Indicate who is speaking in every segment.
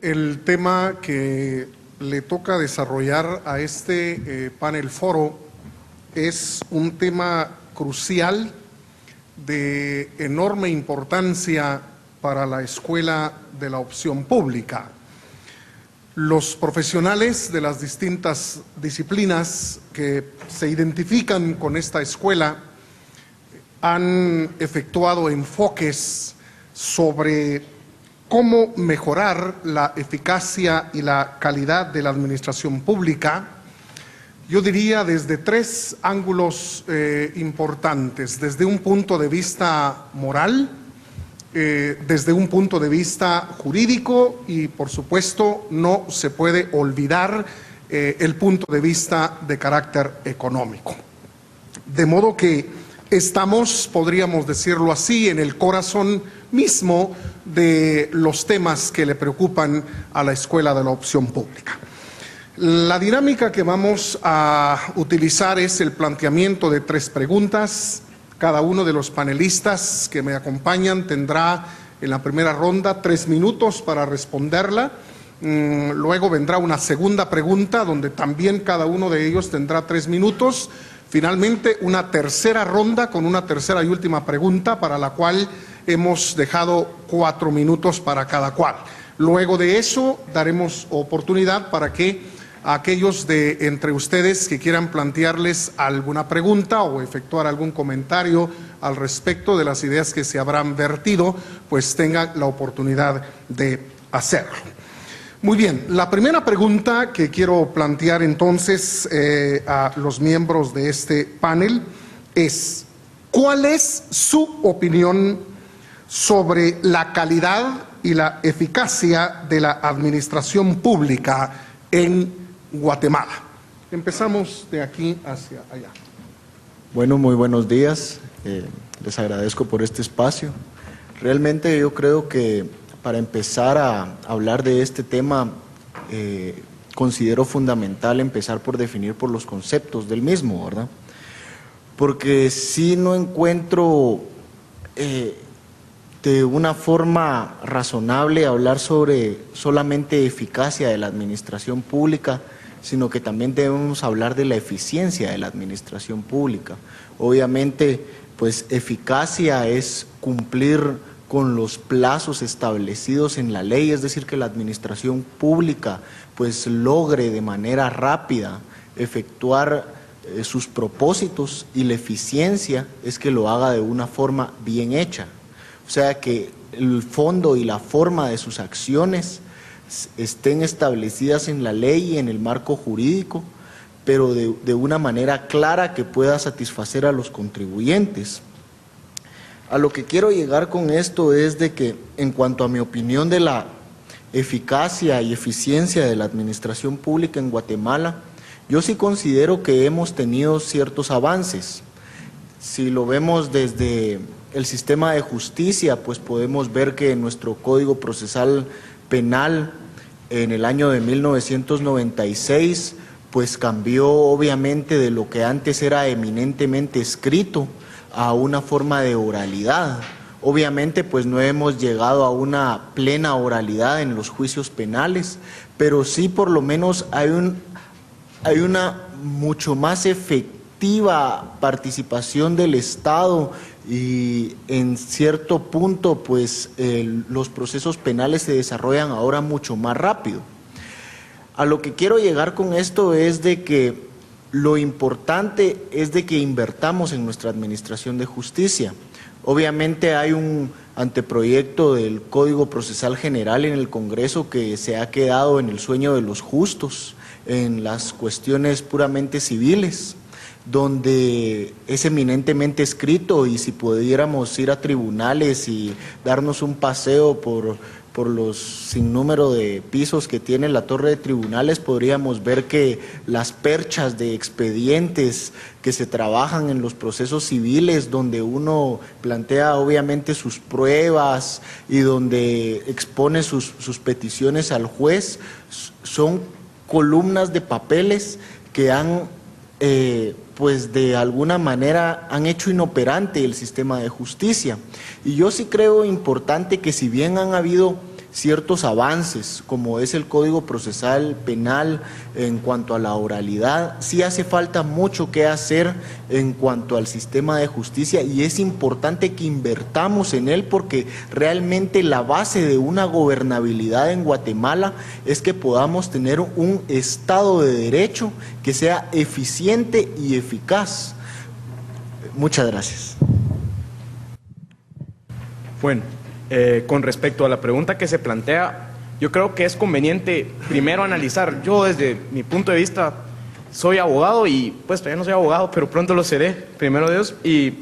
Speaker 1: El tema que le toca desarrollar a este panel foro es un tema crucial de enorme importancia para la escuela de la opción pública. Los profesionales de las distintas disciplinas que se identifican con esta escuela han efectuado enfoques sobre cómo mejorar la eficacia y la calidad de la administración pública, yo diría desde tres ángulos importantes: desde un punto de vista moral, desde un punto de vista jurídico y, por supuesto, no se puede olvidar el punto de vista de carácter económico. De modo que estamos, podríamos decirlo así, en el corazón mismo de los temas que le preocupan a la escuela de la opción pública. La dinámica que vamos a utilizar es el planteamiento de tres preguntas. Cada uno de los panelistas que me acompañan tendrá en la primera ronda 3 minutos para responderla. Luego vendrá una segunda pregunta donde también cada uno de ellos tendrá 3 minutos. Finalmente, una tercera ronda con una tercera y última pregunta para la cual hemos dejado 4 minutos para cada cual. Luego de eso daremos oportunidad para que aquellos de entre ustedes que quieran plantearles alguna pregunta o efectuar algún comentario al respecto de las ideas que se habrán vertido, pues tengan la oportunidad de hacerlo. Muy bien, la primera pregunta que quiero plantear entonces a los miembros de este panel es: ¿cuál es su opinión sobre la calidad y la eficacia de la administración pública en Guatemala? Empezamos de aquí hacia allá.
Speaker 2: Bueno, muy buenos días. Les agradezco por este espacio. Realmente yo creo que para empezar a hablar de este tema, considero fundamental empezar por definir por los conceptos del mismo, ¿verdad? Porque si no encuentro de una forma razonable hablar sobre solamente eficacia de la administración pública, sino que también debemos hablar de la eficiencia de la administración pública. Obviamente, pues eficacia es cumplir con los plazos establecidos en la ley, es decir, que la administración pública pues logre de manera rápida efectuar sus propósitos, y la eficiencia es que lo haga de una forma bien hecha. O sea, que el fondo y la forma de sus acciones estén establecidas en la ley y en el marco jurídico, pero de una manera clara que pueda satisfacer a los contribuyentes. A lo que quiero llegar con esto es de que, en cuanto a mi opinión de la eficacia y eficiencia de la administración pública en Guatemala, yo sí considero que hemos tenido ciertos avances. Si lo vemos desde el sistema de justicia, pues podemos ver que nuestro Código Procesal Penal en el año de 1996 pues cambió obviamente de lo que antes era eminentemente escrito a una forma de oralidad. Obviamente pues no hemos llegado a una plena oralidad en los juicios penales, pero sí por lo menos hay una mucho más efectiva participación del Estado, y en cierto punto pues los procesos penales se desarrollan ahora mucho más rápido. A lo que quiero llegar con esto es de que lo importante es de que invertamos en nuestra administración de justicia. Obviamente hay un anteproyecto del Código Procesal General en el Congreso que se ha quedado en el sueño de los justos, en las cuestiones puramente civiles, donde es eminentemente escrito, y si pudiéramos ir a tribunales y darnos un paseo por los sinnúmero de pisos que tiene la torre de tribunales, podríamos ver que las perchas de expedientes que se trabajan en los procesos civiles, donde uno plantea obviamente sus pruebas y donde expone sus peticiones al juez, son columnas de papeles que han pues de alguna manera han hecho inoperante el sistema de justicia. Y yo sí creo importante que, si bien han habido ciertos avances, como es el Código Procesal Penal en cuanto a la oralidad. Sí hace falta mucho que hacer en cuanto al sistema de justicia y es importante que invertamos en él porque realmente la base de una gobernabilidad en Guatemala es que podamos tener un Estado de Derecho que sea eficiente y eficaz. Muchas gracias.
Speaker 3: Bueno, con respecto a la pregunta que se plantea, yo creo que es conveniente primero analizar. Yo desde mi punto de vista soy abogado y pues todavía no soy abogado, pero pronto lo seré, primero Dios, y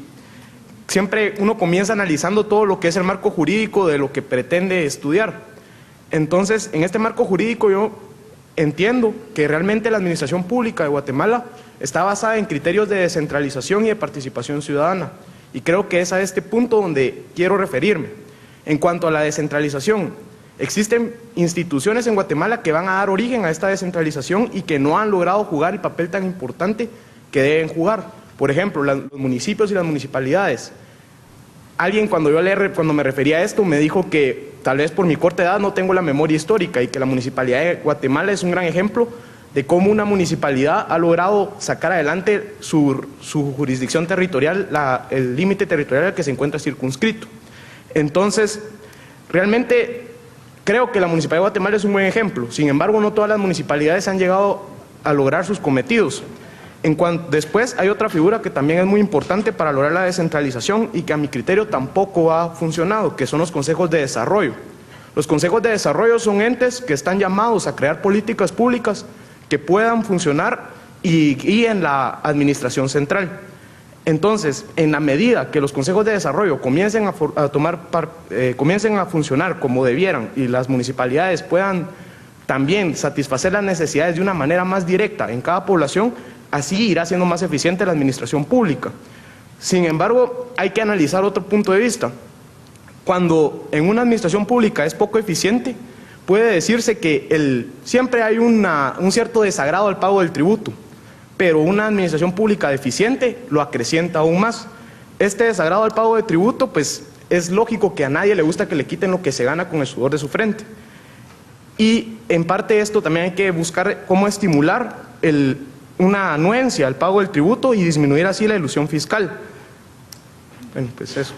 Speaker 3: siempre uno comienza analizando todo lo que es el marco jurídico de lo que pretende estudiar. Entonces, en este marco jurídico yo entiendo que realmente la administración pública de Guatemala está basada en criterios de descentralización y de participación ciudadana. Y creo que es a este punto donde quiero referirme. En cuanto a la descentralización, existen instituciones en Guatemala que van a dar origen a esta descentralización y que no han logrado jugar el papel tan importante que deben jugar. Por ejemplo, los municipios y las municipalidades. Alguien cuando me refería a esto me dijo que tal vez por mi corta edad no tengo la memoria histórica y que la municipalidad de Guatemala es un gran ejemplo de cómo una municipalidad ha logrado sacar adelante su jurisdicción territorial, el límite territorial al que se encuentra circunscrito. Entonces, realmente creo que la Municipalidad de Guatemala es un buen ejemplo. Sin embargo, no todas las municipalidades han llegado a lograr sus cometidos. Después hay otra figura que también es muy importante para lograr la descentralización y que a mi criterio tampoco ha funcionado, que son los consejos de desarrollo. Los consejos de desarrollo son entes que están llamados a crear políticas públicas que puedan funcionar y en la administración central. Entonces, en la medida que los consejos de desarrollo comiencen a funcionar como debieran y las municipalidades puedan también satisfacer las necesidades de una manera más directa en cada población, así irá siendo más eficiente la administración pública. Sin embargo, hay que analizar otro punto de vista. Cuando en una administración pública es poco eficiente, puede decirse que siempre hay un cierto desagrado al pago del tributo, pero una administración pública deficiente lo acrecienta aún más. Este desagrado al pago de tributo, pues es lógico que a nadie le gusta que le quiten lo que se gana con el sudor de su frente. Y en parte de esto también hay que buscar cómo estimular una anuencia al pago del tributo y disminuir así la elusión fiscal. Bueno, pues eso.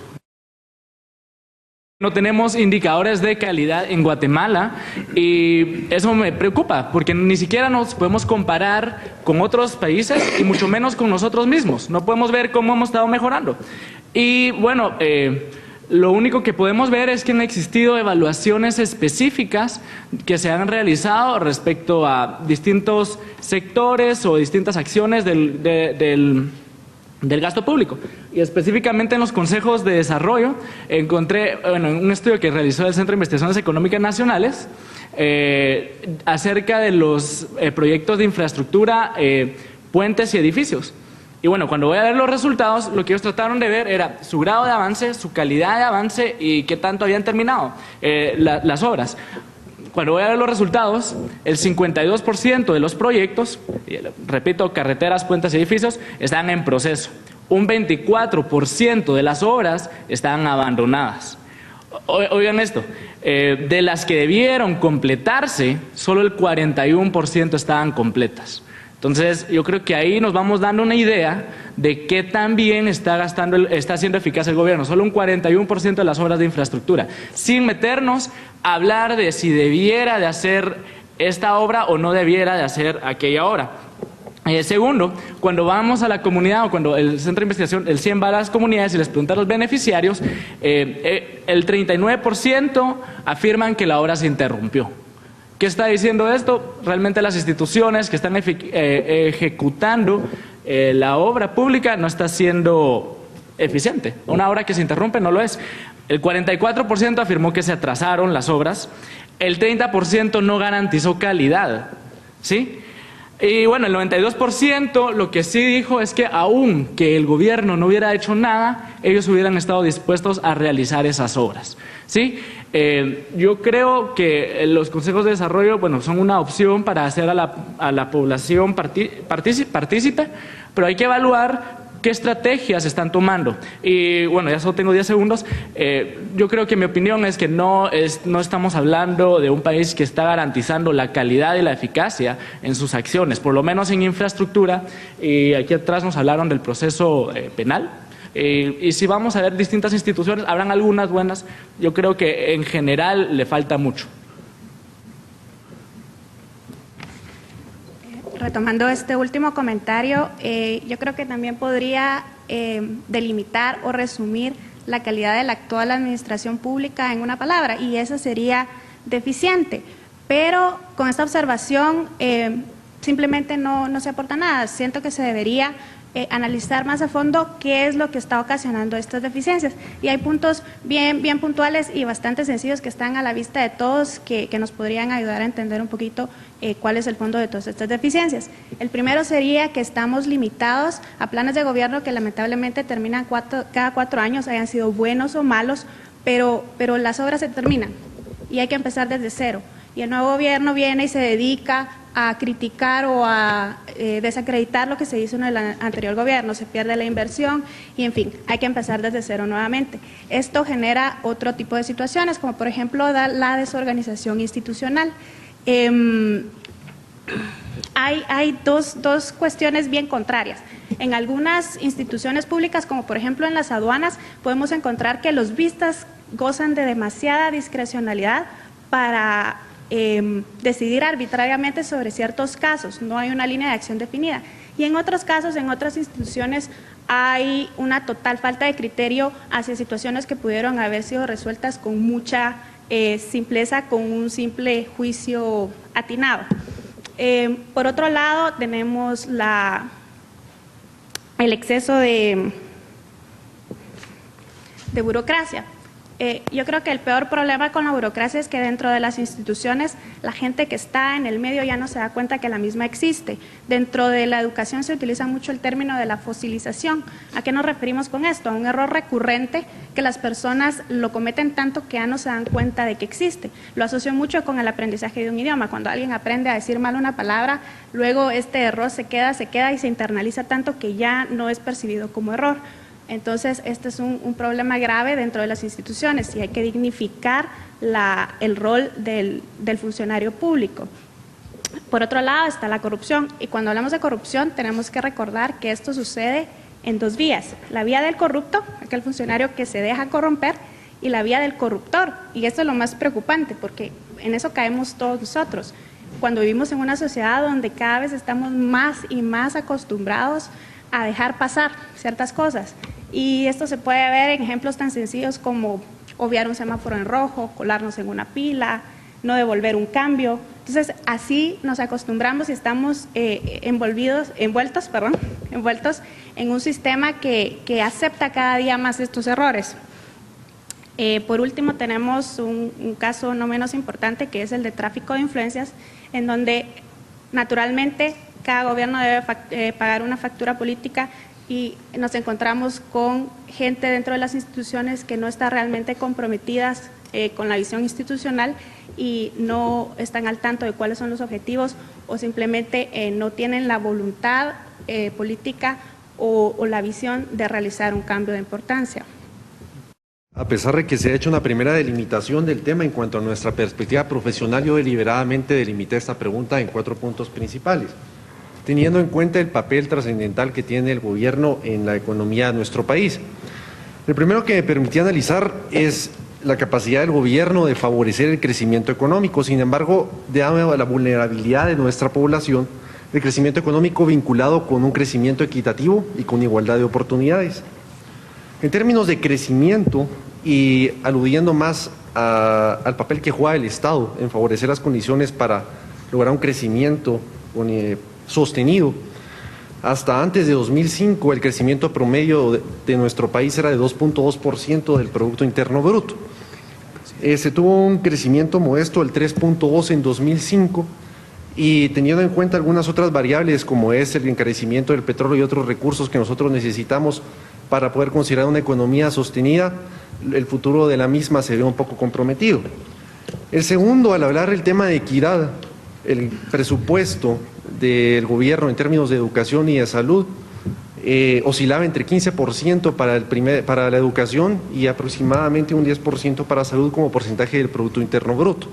Speaker 4: No tenemos indicadores de calidad en Guatemala y eso me preocupa porque ni siquiera nos podemos comparar con otros países y mucho menos con nosotros mismos. No podemos ver cómo hemos estado mejorando. Y bueno, lo único que podemos ver es que han existido evaluaciones específicas que se han realizado respecto a distintos sectores o distintas acciones del gasto público. Y específicamente en los consejos de desarrollo encontré, en un estudio que realizó el Centro de Investigaciones Económicas Nacionales acerca de los proyectos de infraestructura, puentes y edificios. Y bueno, cuando voy a ver los resultados, lo que ellos trataron de ver era su grado de avance, su calidad de avance y qué tanto habían terminado las obras. Cuando voy a ver los resultados, el 52% de los proyectos, repito, carreteras, puentes y edificios, están en proceso. Un 24% de las obras están abandonadas. Oigan esto, de las que debieron completarse, solo el 41% estaban completas. Entonces, yo creo que ahí nos vamos dando una idea de qué tan bien está siendo eficaz el gobierno. Solo un 41% de las obras de infraestructura, sin meternos a hablar de si debiera de hacer esta obra o no debiera de hacer aquella obra. Segundo, cuando vamos a la comunidad o cuando el Centro de Investigación, el CIEN va a las comunidades y les pregunta a los beneficiarios, el 39% afirman que la obra se interrumpió. ¿Qué está diciendo esto? Realmente las instituciones que están ejecutando la obra pública no está siendo eficiente. Una obra que se interrumpe no lo es. El 44% afirmó que se atrasaron las obras. El 30% no garantizó calidad. ¿Sí? Y bueno, el 92% lo que sí dijo es que aun que el gobierno no hubiera hecho nada, ellos hubieran estado dispuestos a realizar esas obras. ¿Sí? Yo creo que los consejos de desarrollo, bueno, son una opción para hacer a la población partícipe, pero hay que evaluar ¿Qué estrategias están tomando? Y bueno, ya solo tengo 10 segundos. Yo creo que mi opinión es que no estamos hablando de un país que está garantizando la calidad y la eficacia en sus acciones, por lo menos en infraestructura. Y aquí atrás nos hablaron del proceso penal. Y si vamos a ver distintas instituciones, habrán algunas buenas. Yo creo que en general le falta mucho.
Speaker 5: Retomando este último comentario, yo creo que también podría delimitar o resumir la calidad de la actual administración pública en una palabra, y esa sería deficiente. Pero con esta observación simplemente no se aporta nada. Siento que se debería analizar más a fondo qué es lo que está ocasionando estas deficiencias. Y hay puntos bien puntuales y bastante sencillos que están a la vista de todos que nos podrían ayudar a entender un poquito cuál es el fondo de todas estas deficiencias. El primero sería que estamos limitados a planes de gobierno que lamentablemente terminan cada 4 años, hayan sido buenos o malos, pero las obras se terminan y hay que empezar desde cero. Y el nuevo gobierno viene y se dedica a criticar o a desacreditar lo que se hizo en el anterior gobierno, se pierde la inversión y, en fin, hay que empezar desde cero nuevamente. Esto genera otro tipo de situaciones, como por ejemplo la desorganización institucional. Hay dos cuestiones bien contrarias. En algunas instituciones públicas, como por ejemplo en las aduanas, podemos encontrar que los vistas gozan de demasiada discrecionalidad para decidir arbitrariamente sobre ciertos casos, no hay una línea de acción definida. Y en otros casos, en otras instituciones, hay una total falta de criterio hacia situaciones que pudieron haber sido resueltas con mucha simpleza, con un simple juicio atinado. Por otro lado, tenemos el exceso de burocracia. Yo creo que el peor problema con la burocracia es que dentro de las instituciones la gente que está en el medio ya no se da cuenta que la misma existe. Dentro de la educación se utiliza mucho el término de la fosilización. ¿A qué nos referimos con esto? A un error recurrente que las personas lo cometen tanto que ya no se dan cuenta de que existe. Lo asocio mucho con el aprendizaje de un idioma. Cuando alguien aprende a decir mal una palabra, luego este error se queda y se internaliza tanto que ya no es percibido como error. Entonces, este es un problema grave dentro de las instituciones y hay que dignificar el rol del funcionario público. Por otro lado está la corrupción, y cuando hablamos de corrupción tenemos que recordar que esto sucede en 2 vías. La vía del corrupto, aquel funcionario que se deja corromper, y la vía del corruptor, y esto es lo más preocupante porque en eso caemos todos nosotros. Cuando vivimos en una sociedad donde cada vez estamos más y más acostumbrados a dejar pasar ciertas cosas. Y esto se puede ver en ejemplos tan sencillos como obviar un semáforo en rojo, colarnos en una pila, no devolver un cambio. Entonces, así nos acostumbramos y estamos envueltos en un sistema que acepta cada día más estos errores. Por último, tenemos un caso no menos importante, que es el de tráfico de influencias, en donde naturalmente cada gobierno debe pagar una factura política y nos encontramos con gente dentro de las instituciones que no está realmente comprometidas con la visión institucional y no están al tanto de cuáles son los objetivos o simplemente no tienen la voluntad política o la visión de realizar un cambio de importancia.
Speaker 6: A pesar de que se ha hecho una primera delimitación del tema en cuanto a nuestra perspectiva profesional, yo deliberadamente delimité esta pregunta en 4 puntos principales, teniendo en cuenta el papel trascendental que tiene el gobierno en la economía de nuestro país. El primero que me permití analizar es la capacidad del gobierno de favorecer el crecimiento económico. Sin embargo, dado la vulnerabilidad de nuestra población, el crecimiento económico vinculado con un crecimiento equitativo y con igualdad de oportunidades. En términos de crecimiento y aludiendo más al papel que juega el Estado en favorecer las condiciones para lograr un crecimiento sostenido, hasta antes de 2005 el crecimiento promedio de nuestro país era de 2.2% del Producto Interno Bruto. Se tuvo un crecimiento modesto del 3.2 en 2005 y teniendo en cuenta algunas otras variables como es el encarecimiento del petróleo y otros recursos que nosotros necesitamos para poder considerar una economía sostenida, el futuro de la misma se ve un poco comprometido. El segundo, al hablar del tema de equidad, el presupuesto del gobierno en términos de educación y de salud oscilaba entre 15% para la educación y aproximadamente un 10% para salud como porcentaje del Producto Interno Bruto.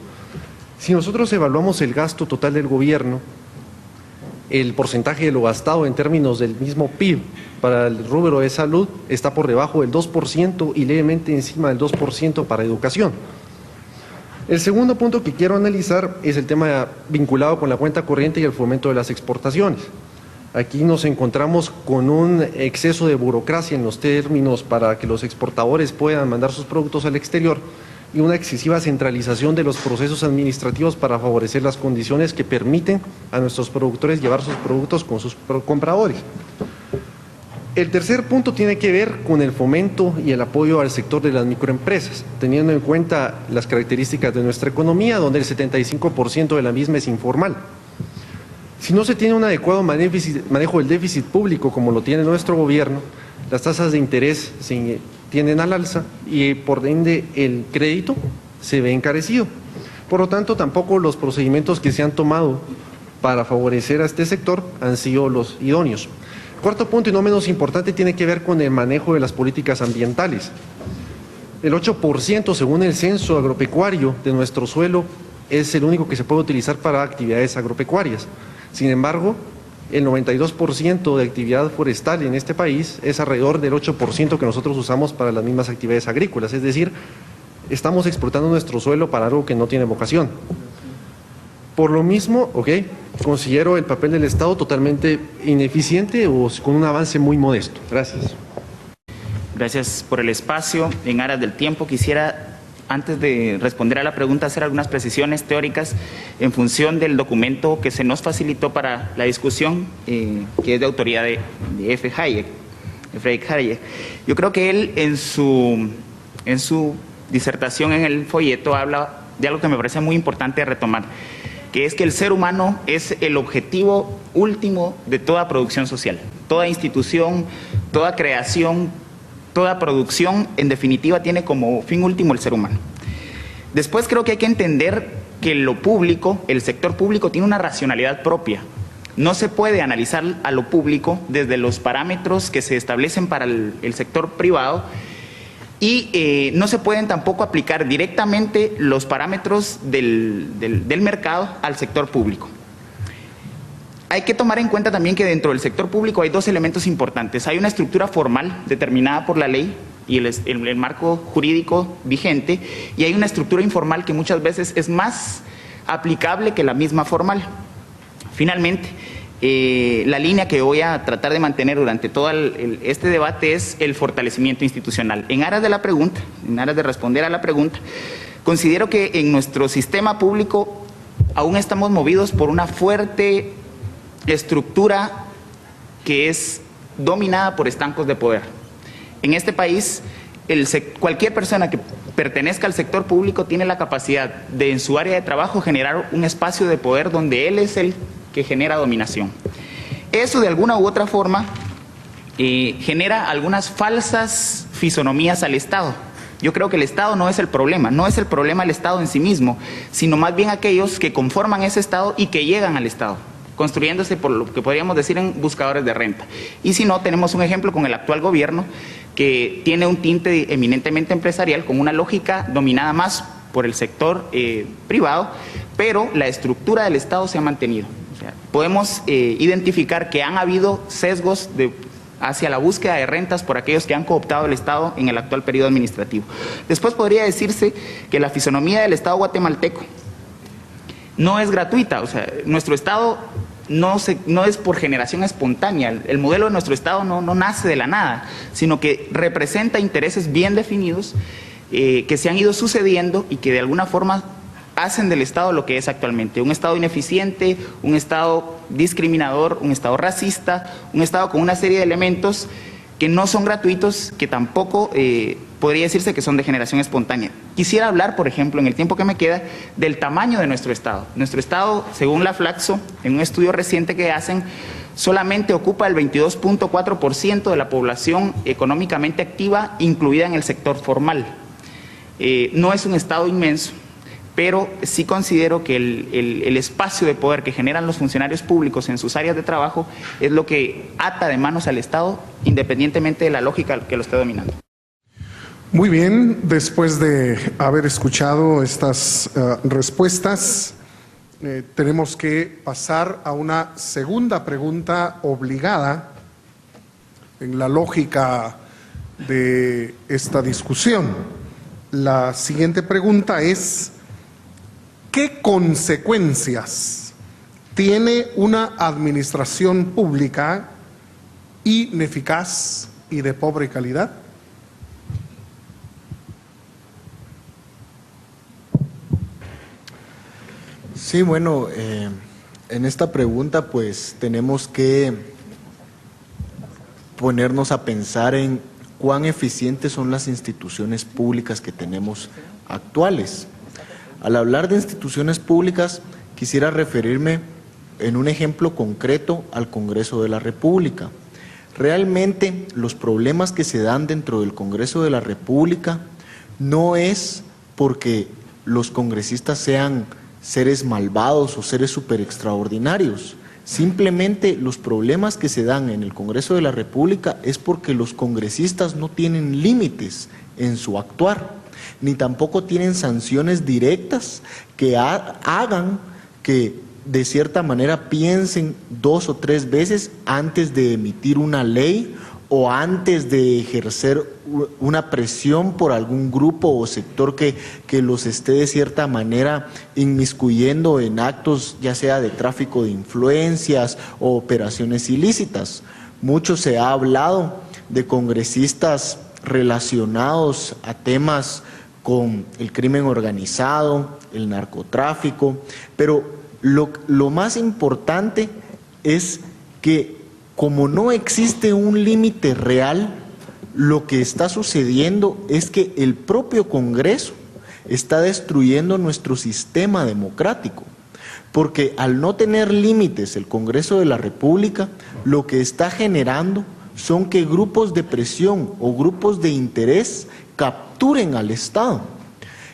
Speaker 6: Si nosotros evaluamos el gasto total del gobierno, el porcentaje de lo gastado en términos del mismo PIB para el rubro de salud está por debajo del 2% y levemente encima del 2% para educación. El segundo punto que quiero analizar es el tema vinculado con la cuenta corriente y el fomento de las exportaciones. Aquí nos encontramos con un exceso de burocracia en los términos para que los exportadores puedan mandar sus productos al exterior y una excesiva centralización de los procesos administrativos para favorecer las condiciones que permiten a nuestros productores llevar sus productos con sus compradores. El tercer punto tiene que ver con el fomento y el apoyo al sector de las microempresas, teniendo en cuenta las características de nuestra economía, donde el 75% de la misma es informal. Si no se tiene un adecuado manejo del déficit público como lo tiene nuestro gobierno, las tasas de interés se tienden al alza y por ende el crédito se ve encarecido. Por lo tanto, tampoco los procedimientos que se han tomado para favorecer a este sector han sido los idóneos. Cuarto punto y no menos importante tiene que ver con el manejo de las políticas ambientales. El 8% según el censo agropecuario de nuestro suelo es el único que se puede utilizar para actividades agropecuarias. Sin embargo, el 92% de actividad forestal en este país es alrededor del 8% que nosotros usamos para las mismas actividades agrícolas. Es decir, estamos explotando nuestro suelo para algo que no tiene vocación. Por lo mismo, considero el papel del Estado totalmente ineficiente o con un avance muy modesto. Gracias.
Speaker 7: Gracias por el espacio. En aras del tiempo quisiera, antes de responder a la pregunta, hacer algunas precisiones teóricas en función del documento que se nos facilitó para la discusión, que es de autoría de Friedrich Hayek. Yo creo que él en su disertación en el folleto habla de algo que me parece muy importante retomar, que es que el ser humano es el objetivo último de toda producción social. Toda institución, toda creación, toda producción, en definitiva, tiene como fin último el ser humano. Después creo que hay que entender que lo público, el sector público, tiene una racionalidad propia. No se puede analizar a lo público desde los parámetros que se establecen para el sector privado y no se pueden tampoco aplicar directamente los parámetros del mercado al sector público. Hay que tomar en cuenta también que dentro del sector público hay dos elementos importantes. Hay una estructura formal determinada por la ley y el marco jurídico vigente, y hay una estructura informal que muchas veces es más aplicable que la misma formal. Finalmente, la línea que voy a tratar de mantener durante todo este debate es el fortalecimiento institucional. En aras de la pregunta, en aras de responder a la pregunta, considero que en nuestro sistema público aún estamos movidos por una fuerte estructura que es dominada por estancos de poder. En este país, cualquier persona que pertenezca al sector público tiene la capacidad de, en su área de trabajo, generar un espacio de poder donde él es el que genera dominación. Eso, de alguna u otra forma, genera algunas falsas fisonomías al Estado. Yo creo que el Estado no es el problema el Estado en sí mismo, sino más bien aquellos que conforman ese Estado y que llegan al Estado, construyéndose por lo que podríamos decir en buscadores de renta. Y si no, tenemos un ejemplo con el actual gobierno que tiene un tinte eminentemente empresarial, con una lógica dominada más por el sector privado, pero la estructura del Estado se ha mantenido. O sea, podemos identificar que han habido sesgos hacia la búsqueda de rentas por aquellos que han cooptado el Estado en el actual periodo administrativo. Después podría decirse que la fisonomía del Estado guatemalteco no es gratuita. O sea, nuestro Estado no es por generación espontánea. El modelo de nuestro Estado no nace de la nada, sino que representa intereses bien definidos que se han ido sucediendo y que de alguna forma hacen del Estado lo que es actualmente: un Estado ineficiente, un Estado discriminador, un Estado racista, un Estado con una serie de elementos que no son gratuitos, que tampoco podría decirse que son de generación espontánea. Quisiera hablar, por ejemplo, en el tiempo que me queda, del tamaño de nuestro Estado. Nuestro Estado, según la Flaxo, en un estudio reciente que hacen, solamente ocupa el 22.4% de la población económicamente activa, incluida en el sector formal. No es un Estado inmenso, pero sí considero que el espacio de poder que generan los funcionarios públicos en sus áreas de trabajo es lo que ata de manos al Estado, independientemente de la lógica que lo esté dominando.
Speaker 1: Muy bien, después de haber escuchado estas respuestas, tenemos que pasar a una segunda pregunta obligada en la lógica de esta discusión. La siguiente pregunta es: ¿qué consecuencias tiene una administración pública ineficaz y de pobre calidad?
Speaker 2: Sí, bueno, en esta pregunta pues tenemos que ponernos a pensar en cuán eficientes son las instituciones públicas que tenemos actuales. Al hablar de instituciones públicas, quisiera referirme en un ejemplo concreto al Congreso de la República. Realmente los problemas que se dan dentro del Congreso de la República no es porque los congresistas sean seres malvados o seres súper extraordinarios. Simplemente los problemas que se dan en el Congreso de la República es porque los congresistas no tienen límites en su actuar, ni tampoco tienen sanciones directas que hagan que de cierta manera piensen 2 o 3 veces antes de emitir una ley o antes de ejercer una presión por algún grupo o sector que los esté de cierta manera inmiscuyendo en actos ya sea de tráfico de influencias o operaciones ilícitas. Mucho se ha hablado de congresistas relacionados a temas con el crimen organizado, el narcotráfico, pero lo más importante es que como no existe un límite real, lo que está sucediendo es que el propio Congreso está destruyendo nuestro sistema democrático, porque al no tener límites el Congreso de la República, lo que está generando son que grupos de presión o grupos de interés capturen al Estado.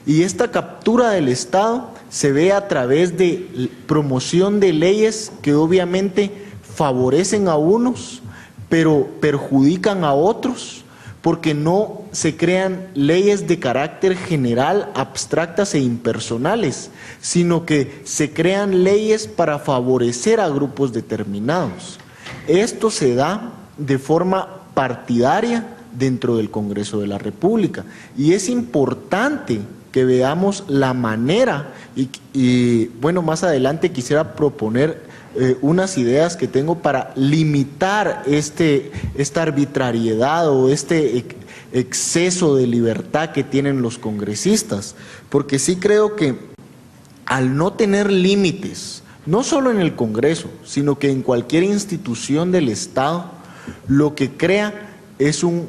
Speaker 2: Y esta captura del Estado se ve a través de promoción de leyes que obviamente favorecen a unos, pero perjudican a otros, porque no se crean leyes de carácter general, abstractas e impersonales, sino que se crean leyes para favorecer a grupos determinados. Esto se da de forma partidaria dentro del Congreso de la República, y es importante que veamos la manera, y bueno, más adelante quisiera proponer unas ideas que tengo para limitar esta arbitrariedad o este exceso de libertad que tienen los congresistas, porque sí creo que al no tener límites, no solo en el Congreso, sino que en cualquier institución del Estado, lo que crea es un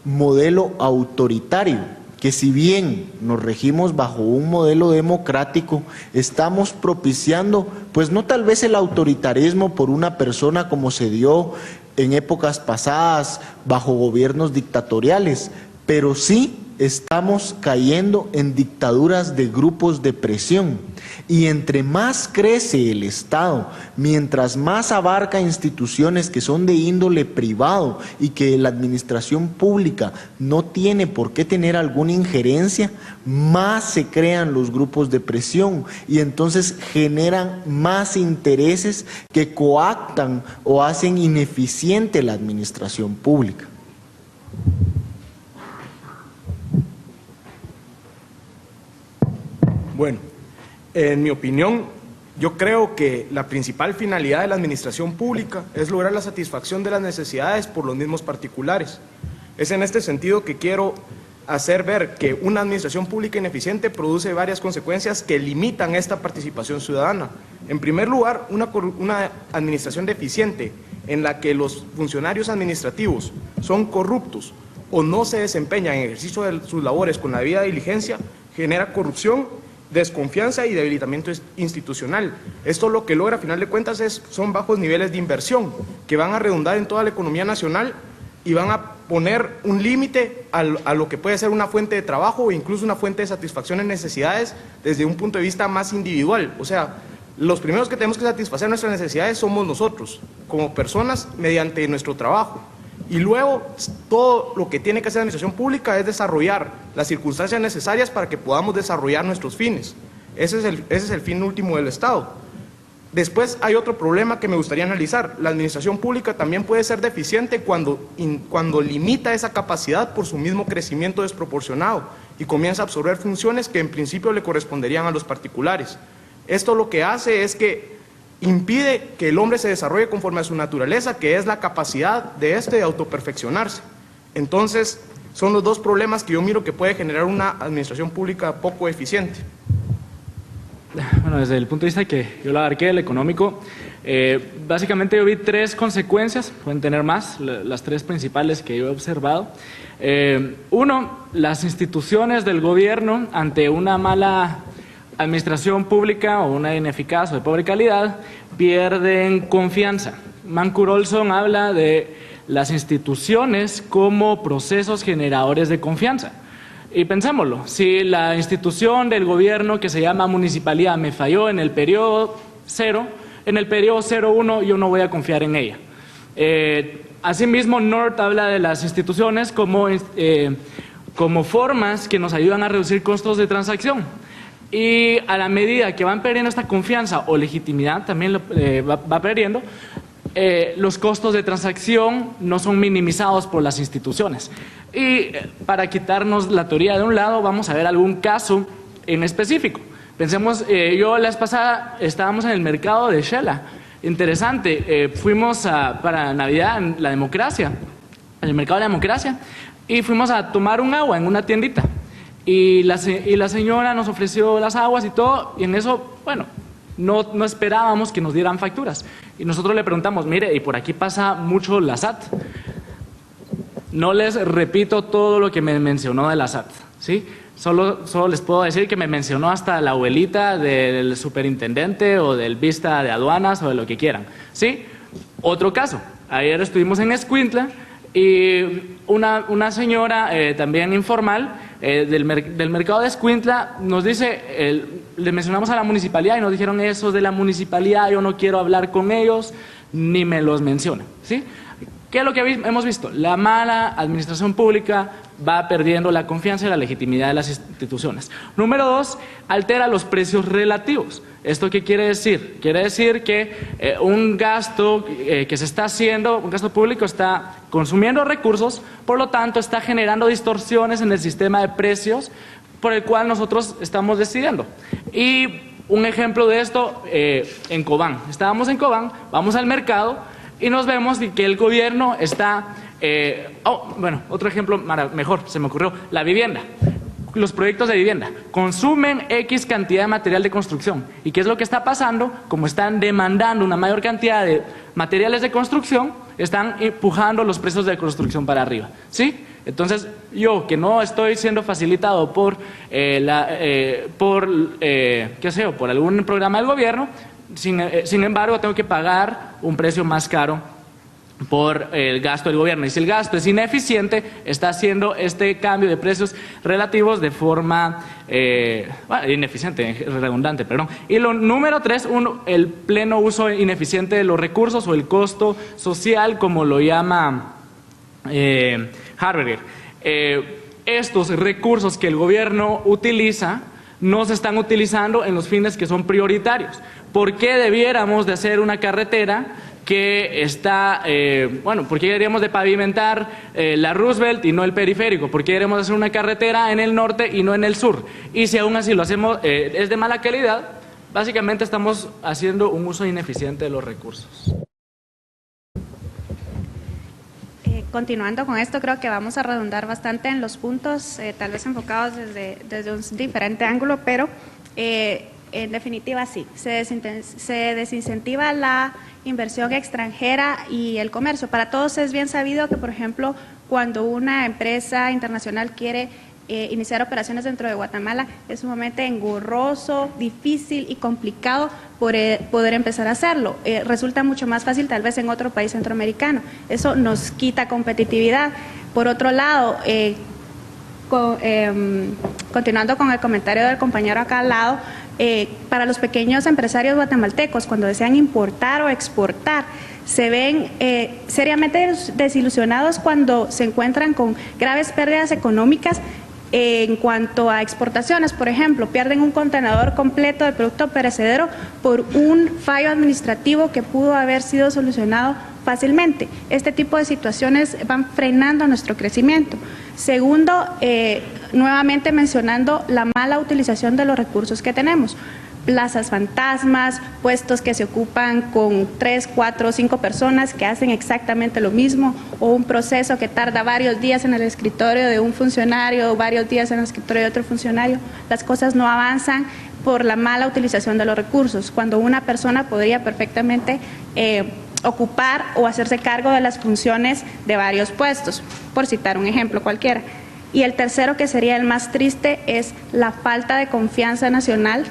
Speaker 2: modelo autoritario, que si bien nos regimos bajo un modelo democrático, estamos propiciando, pues no tal vez el autoritarismo por una persona como se dio en épocas pasadas bajo gobiernos dictatoriales, pero sí estamos cayendo en dictaduras de grupos de presión. Y entre más crece el Estado, mientras más abarca instituciones que son de índole privado y que la administración pública no tiene por qué tener alguna injerencia, más se crean los grupos de presión y entonces generan más intereses que coactan o hacen ineficiente la administración pública.
Speaker 3: Bueno, en mi opinión, yo creo que la principal finalidad de la administración pública es lograr la satisfacción de las necesidades por los mismos particulares. Es en este sentido que quiero hacer ver que una administración pública ineficiente produce varias consecuencias que limitan esta participación ciudadana. En primer lugar, una administración deficiente en la que los funcionarios administrativos son corruptos o no se desempeñan en ejercicio de sus labores con la debida diligencia, genera corrupción, desconfianza y debilitamiento institucional. Esto lo que logra, a final de cuentas, son bajos niveles de inversión que van a redundar en toda la economía nacional y van a poner un límite a lo que puede ser una fuente de trabajo o incluso una fuente de satisfacción en necesidades desde un punto de vista más individual. O sea, los primeros que tenemos que satisfacer nuestras necesidades somos nosotros, como personas, mediante nuestro trabajo. Y luego, todo lo que tiene que hacer la administración pública es desarrollar las circunstancias necesarias para que podamos desarrollar nuestros fines. Ese es el fin último del Estado. Después hay otro problema que me gustaría analizar. La administración pública también puede ser deficiente cuando limita esa capacidad por su mismo crecimiento desproporcionado y comienza a absorber funciones que en principio le corresponderían a los particulares. Esto lo que hace es que impide que el hombre se desarrolle conforme a su naturaleza, que es la capacidad de autoperfeccionarse. Entonces, son los dos problemas que yo miro que puede generar una administración pública poco eficiente.
Speaker 4: Bueno, desde el punto de vista que yo lo abarqué, el económico, básicamente yo vi 3 consecuencias, pueden tener más, las 3 principales que yo he observado. Uno, las instituciones del gobierno ante una mala administración pública o una ineficaz o de pobre calidad pierden confianza. Mancur Olson habla de las instituciones como procesos generadores de confianza. Y pensémoslo, si la institución del gobierno que se llama municipalidad me falló en el periodo 0, en el periodo 0-1 yo no voy a confiar en ella. Asimismo, North habla de las instituciones como formas que nos ayudan a reducir costos de transacción. Y a la medida que van perdiendo esta confianza o legitimidad, también va perdiendo, los costos de transacción no son minimizados por las instituciones. Y para quitarnos la teoría de un lado, vamos a ver algún caso en específico. Pensemos, yo la vez pasada estábamos en el mercado de Shela. Interesante, fuimos para Navidad en la democracia, en el mercado de la democracia, y fuimos a tomar un agua en una tiendita. Y la señora nos ofreció las aguas y todo, y en eso, bueno, no esperábamos que nos dieran facturas. Y nosotros le preguntamos, mire, y por aquí pasa mucho la SAT. No les repito todo lo que me mencionó de la SAT, ¿sí? Solo les puedo decir que me mencionó hasta la abuelita del superintendente o del vista de aduanas o de lo que quieran, ¿sí? Otro caso, ayer estuvimos en Escuintla y una señora también informal del mercado de Escuintla nos dice, le mencionamos a la municipalidad y nos dijeron, esos de la municipalidad yo no quiero hablar con ellos, ni me los mencionan, ¿sí? ¿Qué es lo que hemos visto? La mala administración pública va perdiendo la confianza y la legitimidad de las instituciones. Número 2, altera los precios relativos. ¿Esto qué quiere decir? Quiere decir que un gasto que se está haciendo, un gasto público está consumiendo recursos, por lo tanto está generando distorsiones en el sistema de precios por el cual nosotros estamos decidiendo. Y un ejemplo de esto en Cobán. Estábamos en Cobán, vamos al mercado y nos vemos que el gobierno está, bueno, otro ejemplo mejor se me ocurrió, la vivienda. Los proyectos de vivienda consumen X cantidad de material de construcción. ¿Y qué es lo que está pasando? Como están demandando una mayor cantidad de materiales de construcción, están empujando los precios de construcción para arriba, ¿sí? Entonces, yo que no estoy siendo facilitado por algún programa del gobierno, sin embargo, tengo que pagar un precio más caro por el gasto del gobierno. Y si el gasto es ineficiente, está haciendo este cambio de precios relativos de forma ineficiente, redundante, perdón. Y lo número 3, el pleno uso ineficiente de los recursos o el costo social, como lo llama Harberger. Estos recursos que el gobierno utiliza no se están utilizando en los fines que son prioritarios. ¿Por qué debiéramos de hacer una carretera que está, por qué deberíamos de pavimentar la Roosevelt y no el periférico? ¿Por qué deberíamos de hacer una carretera en el norte y no en el sur? Y si aún así lo hacemos, es de mala calidad, básicamente estamos haciendo un uso ineficiente de los recursos.
Speaker 5: Continuando con esto, creo que vamos a redundar bastante en los puntos, tal vez enfocados desde un diferente ángulo, pero en definitiva sí, se desincentiva la inversión extranjera y el comercio. Para todos es bien sabido que, por ejemplo, cuando una empresa internacional quiere iniciar operaciones dentro de Guatemala es sumamente engorroso, difícil y complicado poder empezar a hacerlo. Resulta mucho más fácil tal vez en otro país centroamericano. Eso nos quita competitividad. Por otro lado, continuando con el comentario del compañero acá al lado, para los pequeños empresarios guatemaltecos, cuando desean importar o exportar, se ven seriamente desilusionados cuando se encuentran con graves pérdidas económicas en cuanto a exportaciones. Por ejemplo, pierden un contenedor completo de producto perecedero por un fallo administrativo que pudo haber sido solucionado fácilmente. Este tipo de situaciones van frenando nuestro crecimiento. Segundo, nuevamente mencionando la mala utilización de los recursos que tenemos. Plazas fantasmas, puestos que se ocupan con 3, 4, 5 personas que hacen exactamente lo mismo, o un proceso que tarda varios días en el escritorio de un funcionario o varios días en el escritorio de otro funcionario. Las cosas no avanzan por la mala utilización de los recursos, cuando una persona podría perfectamente ocupar o hacerse cargo de las funciones de varios puestos, por citar un ejemplo cualquiera. Y el tercero, que sería el más triste, es la falta de confianza nacional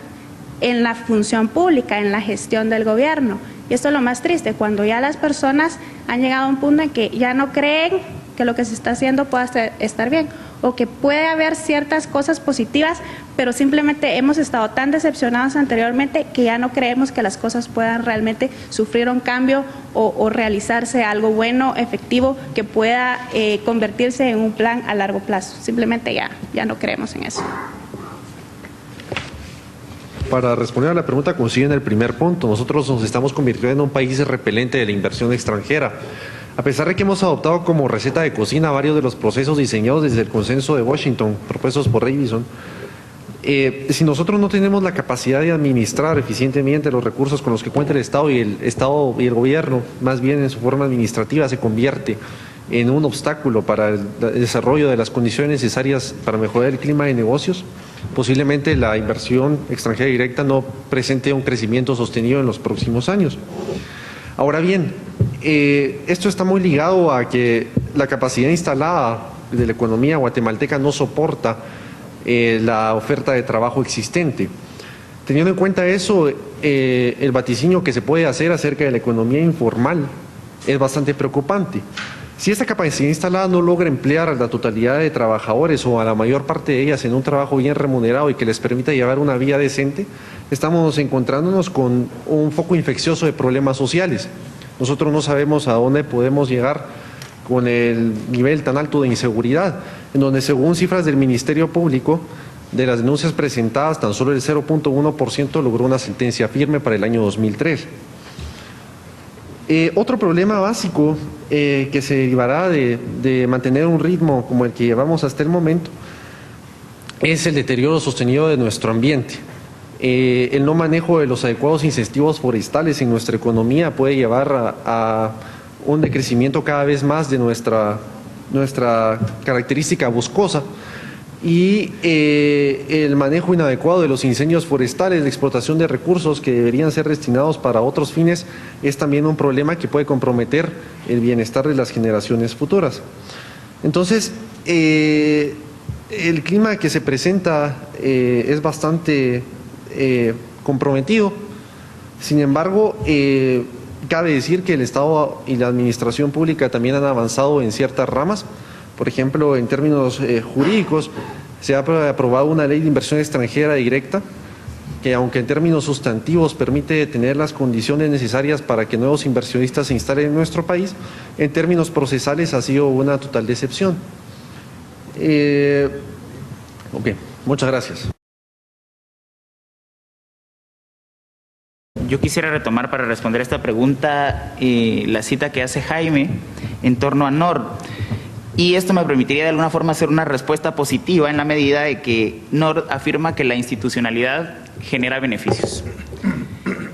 Speaker 5: en la función pública, en la gestión del gobierno. Y esto es lo más triste, cuando ya las personas han llegado a un punto en que ya no creen que lo que se está haciendo pueda estar bien, o que puede haber ciertas cosas positivas, pero simplemente hemos estado tan decepcionados anteriormente que ya no creemos que las cosas puedan realmente sufrir un cambio o realizarse algo bueno, efectivo, que pueda convertirse en un plan a largo plazo. Simplemente ya no creemos en eso.
Speaker 6: Para responder a la pregunta, coincide en el primer punto. Nosotros nos estamos convirtiendo en un país repelente de la inversión extranjera. A pesar de que hemos adoptado como receta de cocina varios de los procesos diseñados desde el consenso de Washington, propuestos por Davidson, si nosotros no tenemos la capacidad de administrar eficientemente los recursos con los que cuenta el Estado y el gobierno, más bien en su forma administrativa, se convierte en un obstáculo para el desarrollo de las condiciones necesarias para mejorar el clima de negocios, posiblemente la inversión extranjera directa no presente un crecimiento sostenido en los próximos años. Ahora bien, esto está muy ligado a que la capacidad instalada de la economía guatemalteca no soporta la oferta de trabajo existente. Teniendo en cuenta eso, el vaticinio que se puede hacer acerca de la economía informal es bastante preocupante. Si esta capacidad instalada no logra emplear a la totalidad de trabajadores o a la mayor parte de ellas en un trabajo bien remunerado y que les permita llevar una vida decente, estamos encontrándonos con un foco infeccioso de problemas sociales. Nosotros no sabemos a dónde podemos llegar con el nivel tan alto de inseguridad, en donde según cifras del Ministerio Público, de las denuncias presentadas, tan solo el 0.1% logró una sentencia firme para el año 2003. Otro problema básico que se derivará de mantener un ritmo como el que llevamos hasta el momento es el deterioro sostenido de nuestro ambiente. El no manejo de los adecuados incentivos forestales en nuestra economía puede llevar a un decrecimiento cada vez más de nuestra característica boscosa, y el manejo inadecuado de los incendios forestales, la explotación de recursos que deberían ser destinados para otros fines, es también un problema que puede comprometer el bienestar de las generaciones futuras. Entonces, el clima que se presenta es bastante comprometido. Sin embargo, cabe decir que el Estado y la administración pública también han avanzado en ciertas ramas. Por ejemplo, en términos jurídicos, se ha aprobado una ley de inversión extranjera directa que, aunque en términos sustantivos permite tener las condiciones necesarias para que nuevos inversionistas se instalen en nuestro país, en términos procesales ha sido una total decepción. Muchas gracias.
Speaker 7: Yo quisiera retomar para responder esta pregunta la cita que hace Jaime en torno a NORD. Y esto me permitiría de alguna forma hacer una respuesta positiva en la medida de que NORD afirma que la institucionalidad genera beneficios.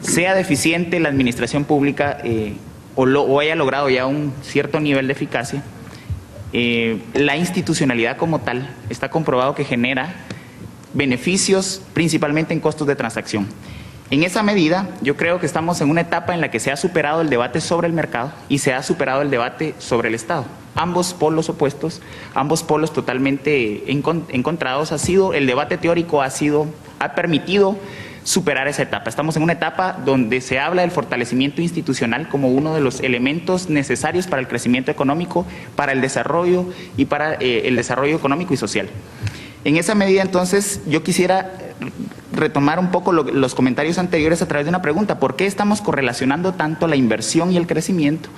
Speaker 7: Sea deficiente la administración pública o haya logrado ya un cierto nivel de eficacia, la institucionalidad como tal está comprobado que genera beneficios principalmente en costos de transacción. En esa medida, yo creo que estamos en una etapa en la que se ha superado el debate sobre el mercado y se ha superado el debate sobre el Estado. Ambos polos opuestos, ambos polos totalmente encontrados, el debate teórico ha permitido superar esa etapa. Estamos en una etapa donde se habla del fortalecimiento institucional como uno de los elementos necesarios para el crecimiento económico, para el desarrollo y para el desarrollo económico y social. En esa medida, entonces, yo quisiera retomar un poco los comentarios anteriores a través de una pregunta. ¿Por qué estamos correlacionando tanto la inversión y el crecimiento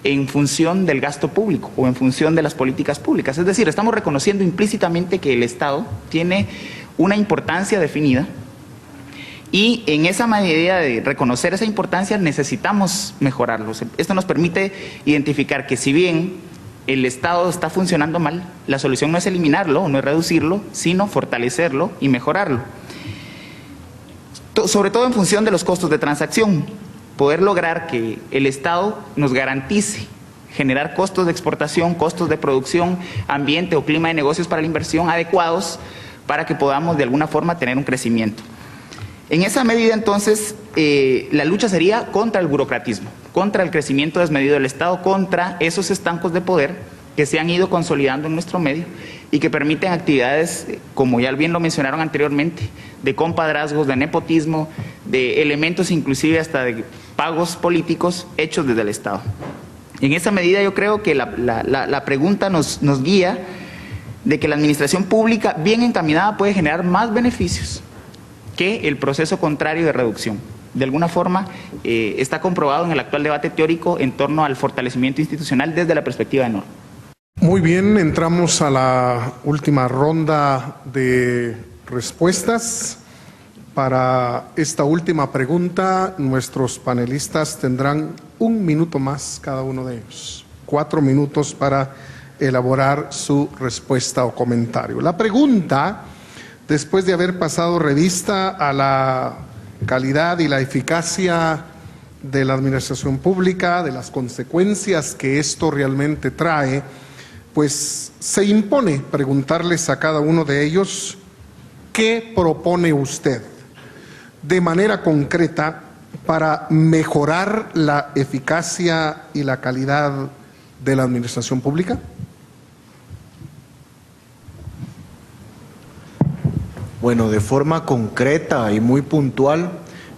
Speaker 7: en función del gasto público o en función de las políticas públicas? Es decir, estamos reconociendo implícitamente que el Estado tiene una importancia definida y en esa medida de reconocer esa importancia necesitamos mejorarlo. Esto nos permite identificar que si bien el Estado está funcionando mal, la solución no es eliminarlo, no es reducirlo, sino fortalecerlo y mejorarlo. Sobre todo en función de los costos de transacción, poder lograr que el Estado nos garantice generar costos de exportación, costos de producción, ambiente o clima de negocios para la inversión adecuados para que podamos de alguna forma tener un crecimiento. En esa medida, entonces, la lucha sería contra el burocratismo, contra el crecimiento desmedido del Estado, contra esos estancos de poder que se han ido consolidando en nuestro medio y que permiten actividades, como ya bien lo mencionaron anteriormente, de compadrazgos, de nepotismo, de elementos inclusive hasta de pagos políticos hechos desde el Estado. En esa medida yo creo que la pregunta nos guía de que la administración pública bien encaminada puede generar más beneficios que el proceso contrario de reducción. De alguna forma está comprobado en el actual debate teórico en torno al fortalecimiento institucional desde la perspectiva de norma.
Speaker 1: Muy bien, entramos a la última ronda de respuestas. Para esta última pregunta, nuestros panelistas tendrán 1 minuto más cada uno de ellos. 4 minutos para elaborar su respuesta o comentario. La pregunta, después de haber pasado revista a la calidad y la eficacia de la administración pública, de las consecuencias que esto realmente trae, pues se impone preguntarles a cada uno de ellos qué propone usted de manera concreta para mejorar la eficacia y la calidad de la administración pública.
Speaker 2: Bueno, de forma concreta y muy puntual,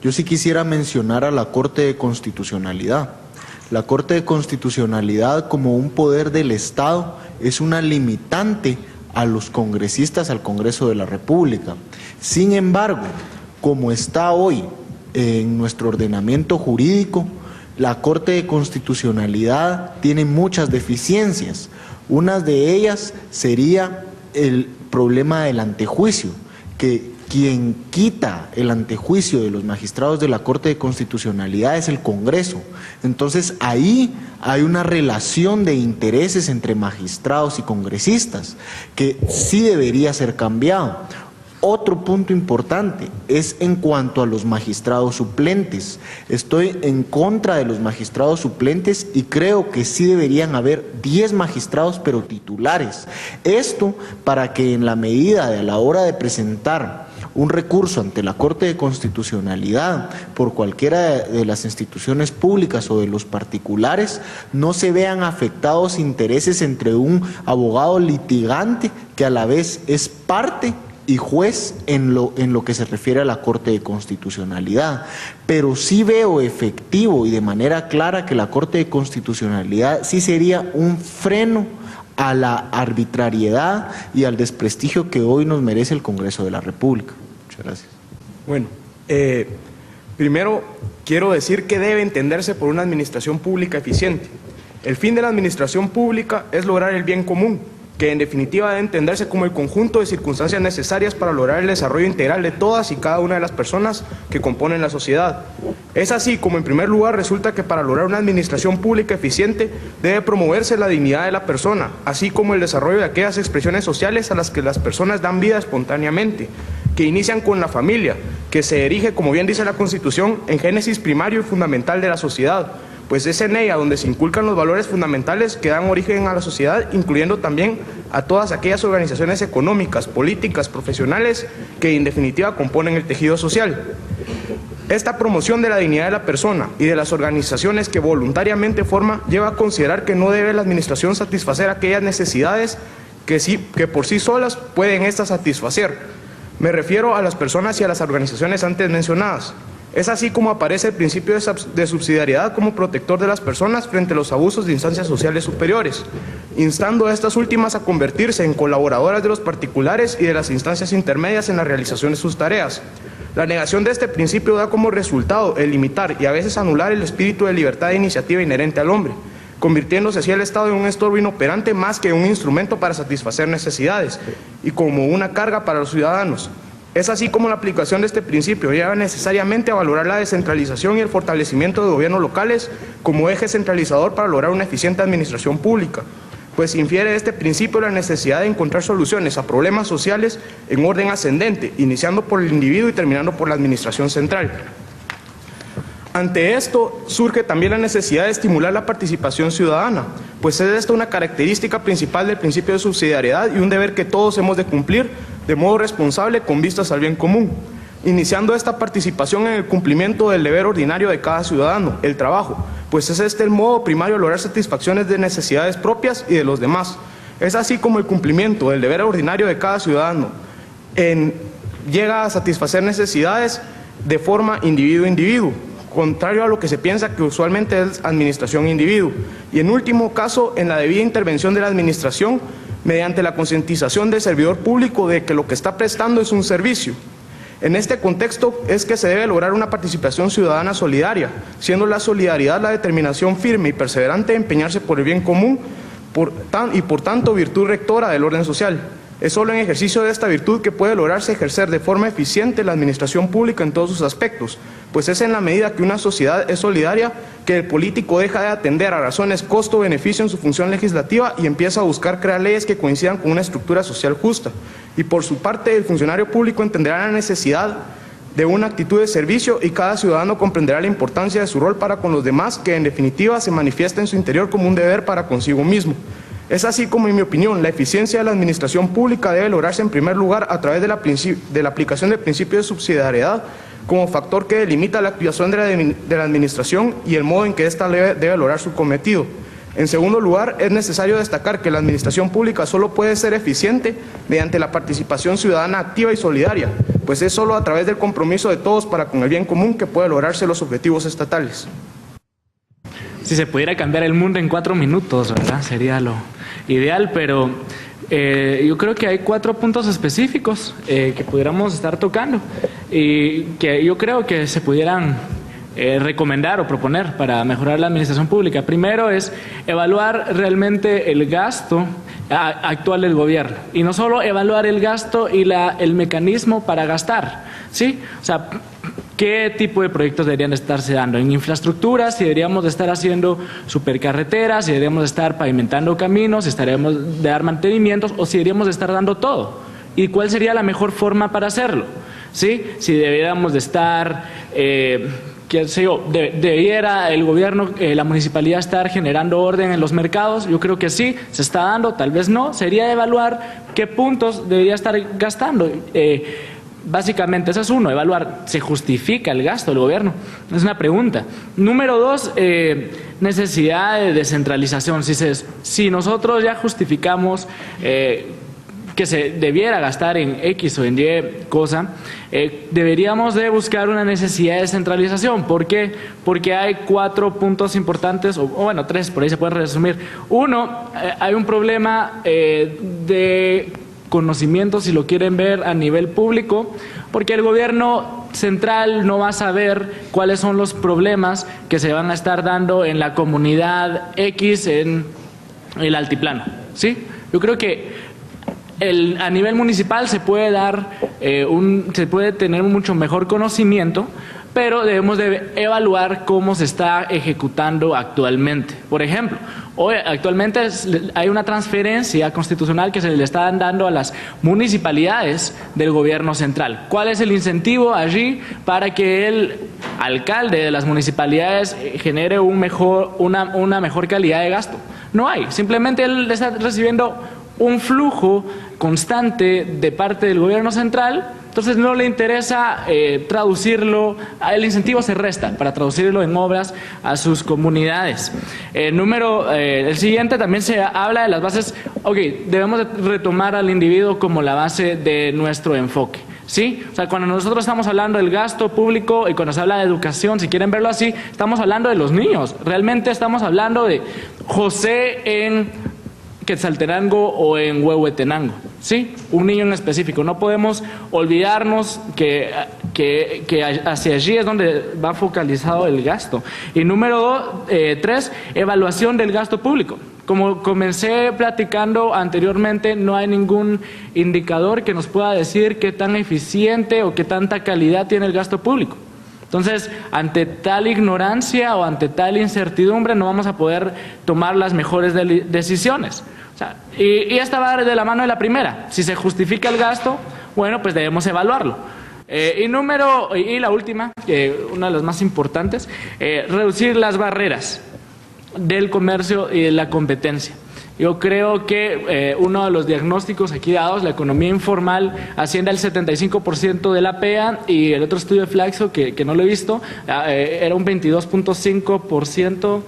Speaker 2: yo sí quisiera mencionar a la Corte de Constitucionalidad. La Corte de Constitucionalidad, como un poder del Estado, es una limitante a los congresistas, al Congreso de la República. Sin embargo, como está hoy en nuestro ordenamiento jurídico, la Corte de Constitucionalidad tiene muchas deficiencias. Una de ellas sería el problema del antejuicio, que quien quita el antejuicio de los magistrados de la Corte de Constitucionalidad es el Congreso. Entonces ahí hay una relación de intereses entre magistrados y congresistas que sí debería ser cambiado. Otro punto importante es en cuanto a los magistrados suplentes. Estoy en contra de los magistrados suplentes y creo que sí deberían haber 10 magistrados pero titulares. Esto para que en la medida de a la hora de presentar un recurso ante la Corte de Constitucionalidad por cualquiera de las instituciones públicas o de los particulares, no se vean afectados intereses entre un abogado litigante que a la vez es parte y juez en lo que se refiere a la Corte de Constitucionalidad. Pero sí veo efectivo y de manera clara que la Corte de Constitucionalidad sí sería un freno a la arbitrariedad y al desprestigio que hoy nos merece el Congreso de la República. Muchas gracias.
Speaker 3: Bueno, primero quiero decir que debe entenderse por una administración pública eficiente. El fin de la administración pública es lograr el bien común, que en definitiva debe entenderse como el conjunto de circunstancias necesarias para lograr el desarrollo integral de todas y cada una de las personas que componen la sociedad. Es así como en primer lugar resulta que para lograr una administración pública eficiente debe promoverse la dignidad de la persona, así como el desarrollo de aquellas expresiones sociales a las que las personas dan vida espontáneamente, que inician con la familia, que se erige, como bien dice la Constitución, en génesis primario y fundamental de la sociedad, pues es en ella donde se inculcan los valores fundamentales que dan origen a la sociedad, incluyendo también a todas aquellas organizaciones económicas, políticas, profesionales, que en definitiva componen el tejido social. Esta promoción de la dignidad de la persona y de las organizaciones que voluntariamente forma lleva a considerar que no debe la administración satisfacer aquellas necesidades que por sí solas pueden estas satisfacer. Me refiero a las personas y a las organizaciones antes mencionadas. Es así como aparece el principio de subsidiariedad como protector de las personas frente a los abusos de instancias sociales superiores, instando a estas últimas a convertirse en colaboradoras de los particulares y de las instancias intermedias en la realización de sus tareas. La negación de este principio da como resultado el limitar y a veces anular el espíritu de libertad de iniciativa inherente al hombre, convirtiéndose así el Estado en un estorbo inoperante más que un instrumento para satisfacer necesidades y como una carga para los ciudadanos. Es así como la aplicación de este principio lleva necesariamente a valorar la descentralización y el fortalecimiento de gobiernos locales como eje centralizador para lograr una eficiente administración pública, pues infiere de este principio la necesidad de encontrar soluciones a problemas sociales en orden ascendente, iniciando por el individuo y terminando por la administración central. Ante esto surge también la necesidad de estimular la participación ciudadana, pues es esta una característica principal del principio de subsidiariedad y un deber que todos hemos de cumplir de modo responsable con vistas al bien común, iniciando esta participación en el cumplimiento del deber ordinario de cada ciudadano, el trabajo, pues es este el modo primario de lograr satisfacciones de necesidades propias y de los demás. Es así como el cumplimiento del deber ordinario de cada ciudadano llega a satisfacer necesidades de forma individuo-individuo, contrario a lo que se piensa que usualmente es administración-individuo. Y en último caso, en la debida intervención de la administración, mediante la concientización del servidor público de que lo que está prestando es un servicio. En este contexto es que se debe lograr una participación ciudadana solidaria, siendo la solidaridad la determinación firme y perseverante de empeñarse por el bien común y por tanto virtud rectora del orden social. Es solo en ejercicio de esta virtud que puede lograrse ejercer de forma eficiente la administración pública en todos sus aspectos, pues es en la medida que una sociedad es solidaria que el político deja de atender a razones costo-beneficio en su función legislativa y empieza a buscar crear leyes que coincidan con una estructura social justa. Y por su parte, el funcionario público entenderá la necesidad de una actitud de servicio y cada ciudadano comprenderá la importancia de su rol para con los demás, que en definitiva se manifiesta en su interior como un deber para consigo mismo. Es así como, en mi opinión, la eficiencia de la administración pública debe lograrse en primer lugar a través de la aplicación del principio de subsidiariedad como factor que delimita la activación de la administración y el modo en que ésta debe lograr su cometido. En segundo lugar, es necesario destacar que la administración pública solo puede ser eficiente mediante la participación ciudadana activa y solidaria, pues es solo a través del compromiso de todos para con el bien común que puede lograrse los objetivos estatales.
Speaker 4: Si se pudiera cambiar el mundo en 4 minutos, ¿verdad? Sería lo ideal, pero yo creo que hay 4 puntos específicos que pudiéramos estar tocando y que yo creo que se pudieran recomendar o proponer para mejorar la administración pública. Primero es evaluar realmente el gasto actual del gobierno y no solo evaluar el gasto y el mecanismo para gastar, ¿sí? O sea, ¿qué tipo de proyectos deberían estarse dando? En infraestructuras, si deberíamos de estar haciendo supercarreteras, si deberíamos de estar pavimentando caminos, si estaríamos de dar mantenimientos o si deberíamos de estar dando todo. ¿Y cuál sería la mejor forma para hacerlo? ¿Sí? Si deberíamos de estar, qué sé yo, debiera el gobierno, la municipalidad estar generando orden en los mercados, yo creo que sí, se está dando, tal vez no, sería evaluar qué puntos debería estar gastando. Básicamente, eso es uno, evaluar, ¿se justifica el gasto del gobierno? Es una pregunta. Número 2, necesidad de descentralización. Si nosotros ya justificamos que se debiera gastar en X o en Y cosa, deberíamos de buscar una necesidad de descentralización. ¿Por qué? Porque hay 4 puntos importantes, o bueno, 3, por ahí se puede resumir. Uno, hay un problema de conocimiento, si lo quieren ver a nivel público, porque el gobierno central no va a saber cuáles son los problemas que se van a estar dando en la comunidad X en el altiplano, ¿sí? Yo creo que a nivel municipal se puede dar se puede tener un mucho mejor conocimiento, pero debemos de evaluar cómo se está ejecutando actualmente. Por ejemplo, hoy actualmente hay una transferencia constitucional que se le está dando a las municipalidades del gobierno central. ¿Cuál es el incentivo allí para que el alcalde de las municipalidades genere una mejor calidad de gasto? No hay, simplemente él está recibiendo un flujo constante de parte del gobierno central, entonces no le interesa traducirlo, el incentivo se resta para traducirlo en obras a sus comunidades. El siguiente también se habla de las bases, debemos de retomar al individuo como la base de nuestro enfoque. ¿Sí? O sea, cuando nosotros estamos hablando del gasto público y cuando se habla de educación, si quieren verlo así, estamos hablando de los niños. Realmente estamos hablando de José en Quetzaltenango o en Huehuetenango, ¿sí? Un niño en específico. No podemos olvidarnos que hacia allí es donde va focalizado el gasto. Y número 3, evaluación del gasto público. Como comencé platicando anteriormente, no hay ningún indicador que nos pueda decir qué tan eficiente o qué tanta calidad tiene el gasto público. Entonces, ante tal ignorancia o ante tal incertidumbre no vamos a poder tomar las mejores decisiones. O sea, y esta va de la mano de la primera. Si se justifica el gasto, bueno, pues debemos evaluarlo. Y la última, una de las más importantes, reducir las barreras del comercio y de la competencia. Yo creo que uno de los diagnósticos aquí dados, la economía informal asciende al 75% de la PEA, y el otro estudio de Flaxo, que no lo he visto, era un 22.5%,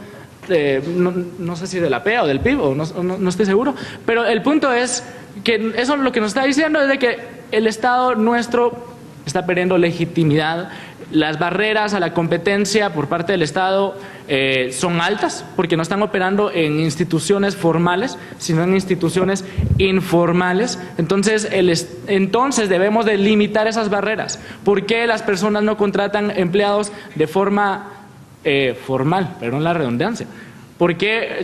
Speaker 4: no sé si de la PEA o del PIB, o no estoy seguro, pero el punto es que eso lo que nos está diciendo es de que el Estado nuestro está perdiendo legitimidad. Las barreras a la competencia por parte del Estado son altas porque no están operando en instituciones formales, sino en instituciones informales. Entonces debemos de limitar esas barreras. ¿Por qué las personas no contratan empleados de forma formal? Perdón la redundancia. Porque,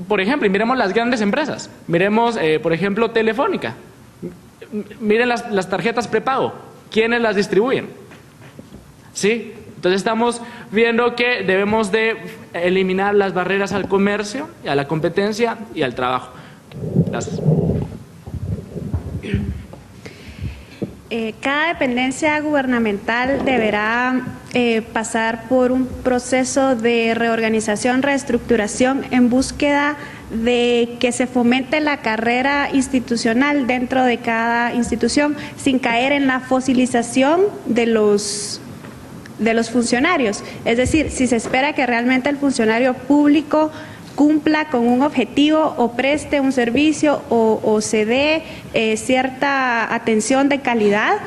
Speaker 4: por ejemplo, miremos las grandes empresas. Miremos, por ejemplo, Telefónica. Miren las tarjetas prepago. ¿Quiénes las distribuyen? ¿Sí? Entonces estamos viendo que debemos de eliminar las barreras al comercio, a la competencia y al trabajo. Gracias.
Speaker 5: Cada dependencia gubernamental deberá pasar por un proceso de reorganización, reestructuración en búsqueda de que se fomente la carrera institucional dentro de cada institución sin caer en la fosilización de los funcionarios. Es decir, si se espera que realmente el funcionario público cumpla con un objetivo o preste un servicio o se dé cierta atención de calidad,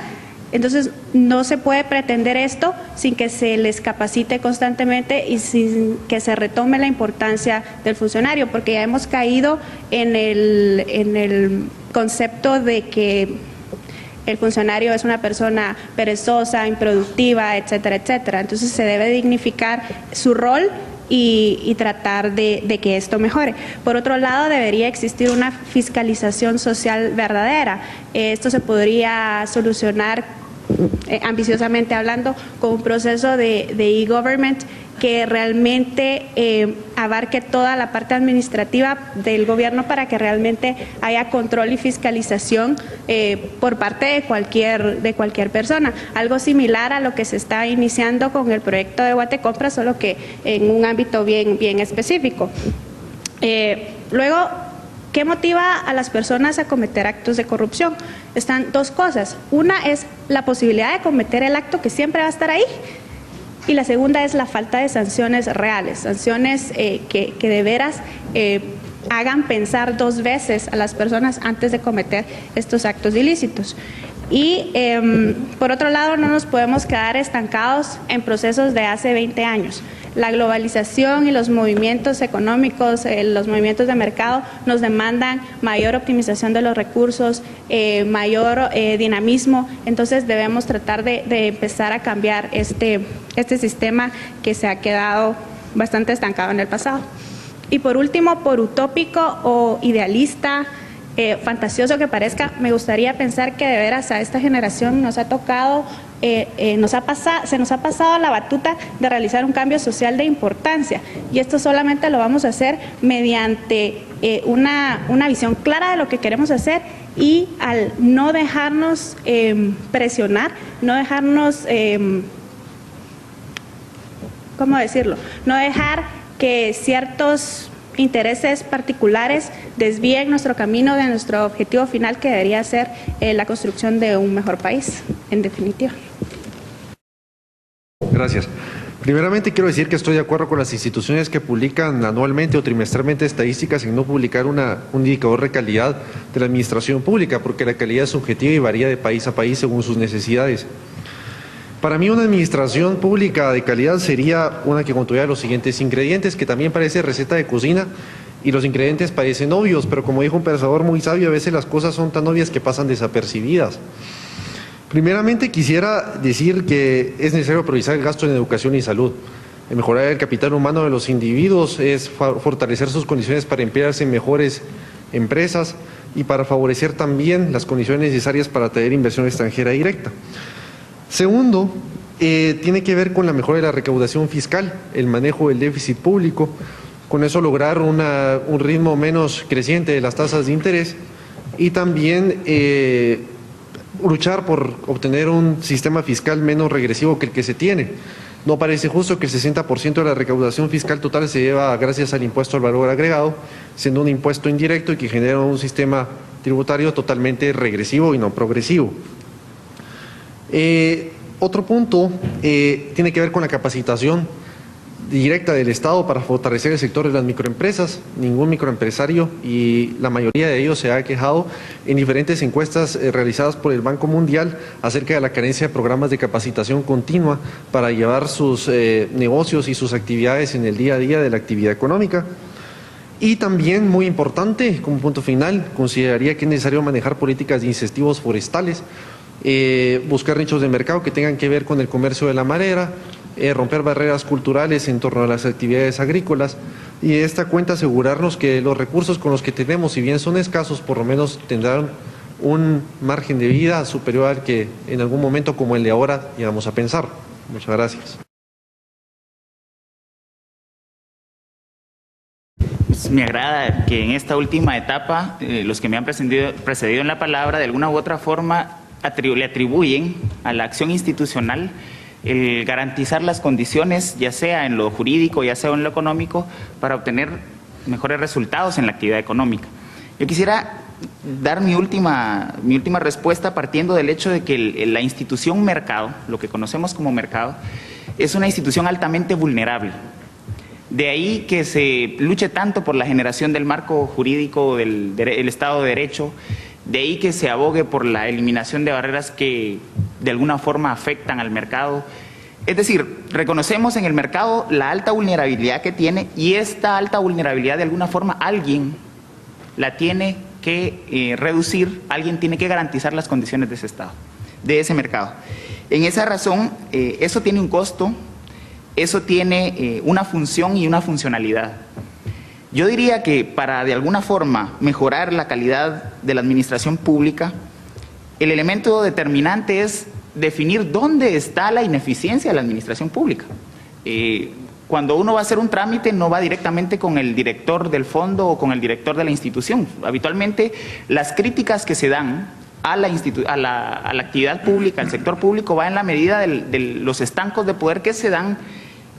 Speaker 5: entonces no se puede pretender esto sin que se les capacite constantemente y sin que se retome la importancia del funcionario, porque ya hemos caído en el concepto de que el funcionario es una persona perezosa, improductiva, etcétera, etcétera. Entonces se debe dignificar su rol y tratar de que esto mejore. Por otro lado, debería existir una fiscalización social verdadera. Esto se podría solucionar, ambiciosamente hablando, con un proceso de e-government que realmente abarque toda la parte administrativa del gobierno para que realmente haya control y fiscalización por parte de cualquier persona. Algo similar a lo que se está iniciando con el proyecto de Guatecompra, solo que en un ámbito bien específico. Luego, ¿qué motiva a las personas a cometer actos de corrupción? Están dos cosas. Una es la posibilidad de cometer el acto, que siempre va a estar ahí. Y la segunda es la falta de sanciones reales, sanciones que de veras hagan pensar dos veces a las personas antes de cometer estos actos ilícitos. Y por otro lado, no nos podemos quedar estancados en procesos de hace 20 años. La globalización y los movimientos económicos, los movimientos de mercado nos demandan mayor optimización de los recursos, mayor dinamismo. Entonces debemos tratar de empezar a cambiar este sistema que se ha quedado bastante estancado en el pasado. Y por último, por utópico o idealista, fantasioso que parezca, me gustaría pensar que de veras a esta generación nos ha tocado, se nos ha pasado la batuta de realizar un cambio social de importancia, y esto solamente lo vamos a hacer mediante una visión clara de lo que queremos hacer, y al no dejarnos presionar, no dejarnos, ¿cómo decirlo?, no dejar que ciertos intereses particulares desvíen nuestro camino de nuestro objetivo final, que debería ser la construcción de un mejor país, en definitiva.
Speaker 6: Gracias. Primeramente quiero decir que estoy de acuerdo con las instituciones que publican anualmente o trimestralmente estadísticas en no publicar un indicador de calidad de la administración pública, porque la calidad es subjetiva y varía de país a país según sus necesidades. Para mí una administración pública de calidad sería una que contuviera los siguientes ingredientes, que también parece receta de cocina y los ingredientes parecen obvios, pero como dijo un pensador muy sabio, a veces las cosas son tan obvias que pasan desapercibidas. Primeramente quisiera decir que es necesario priorizar el gasto en educación y salud. Mejorar el capital humano de los individuos es fortalecer sus condiciones para emplearse en mejores empresas y para favorecer también las condiciones necesarias para atraer inversión extranjera directa. Segundo, tiene que ver con la mejora de la recaudación fiscal, el manejo del déficit público, con eso lograr un ritmo menos creciente de las tasas de interés y también luchar por obtener un sistema fiscal menos regresivo que el que se tiene. No parece justo que el 60% de la recaudación fiscal total se lleva gracias al impuesto al valor agregado, siendo un impuesto indirecto y que genera un sistema tributario totalmente regresivo y no progresivo. Otro punto tiene que ver con la capacitación directa del Estado para fortalecer el sector de las microempresas. Ningún microempresario, y la mayoría de ellos, se ha quejado en diferentes encuestas realizadas por el Banco Mundial acerca de la carencia de programas de capacitación continua para llevar sus negocios y sus actividades en el día a día de la actividad económica. Y también, muy importante, como punto final, consideraría que es necesario manejar políticas de incentivos forestales, buscar nichos de mercado que tengan que ver con el comercio de la madera, romper barreras culturales en torno a las actividades agrícolas y de esta cuenta asegurarnos que los recursos con los que tenemos, si bien son escasos, por lo menos tendrán un margen de vida superior al que en algún momento como el de ahora íbamos a pensar. Muchas gracias.
Speaker 7: Pues me agrada que en esta última etapa los que me han precedido en la palabra de alguna u otra forma le atribuyen a la acción institucional el garantizar las condiciones, ya sea en lo jurídico, ya sea en lo económico, para obtener mejores resultados en la actividad económica. Yo quisiera dar mi última respuesta partiendo del hecho de que la institución mercado, lo que conocemos como mercado, es una institución altamente vulnerable. De ahí que se luche tanto por la generación del marco jurídico del Estado de Derecho, de ahí que se abogue por la eliminación de barreras que de alguna forma afectan al mercado. Es decir, reconocemos en el mercado la alta vulnerabilidad que tiene y esta alta vulnerabilidad de alguna forma alguien la tiene que reducir, alguien tiene que garantizar las condiciones de ese Estado, de ese mercado. En esa razón, eso tiene un costo, eso tiene una función y una funcionalidad. Yo diría que para de alguna forma mejorar la calidad de la administración pública, el elemento determinante es definir dónde está la ineficiencia de la administración pública. Cuando uno va a hacer un trámite no va directamente con el director del fondo o con el director de la institución. Habitualmente las críticas que se dan a la actividad pública, al sector público, va en la medida de los estancos de poder que se dan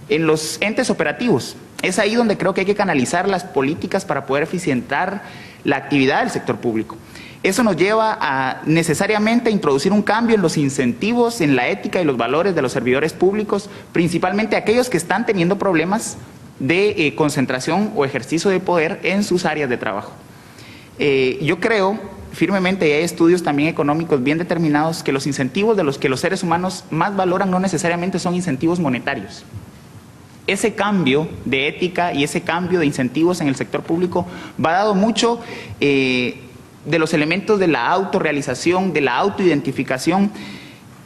Speaker 7: en los entes operativos. Es ahí donde creo que hay que canalizar las políticas para poder eficientar la actividad del sector público. Eso nos lleva a necesariamente introducir un cambio en los incentivos, en la ética y los valores de los servidores públicos, principalmente aquellos que están teniendo problemas de concentración o ejercicio de poder en sus áreas de trabajo. Yo creo firmemente, y hay estudios también económicos bien determinados, que los incentivos de los que los seres humanos más valoran no necesariamente son incentivos monetarios. Ese cambio de ética y ese cambio de incentivos en el sector público va dado mucho de los elementos de la autorrealización, de la autoidentificación,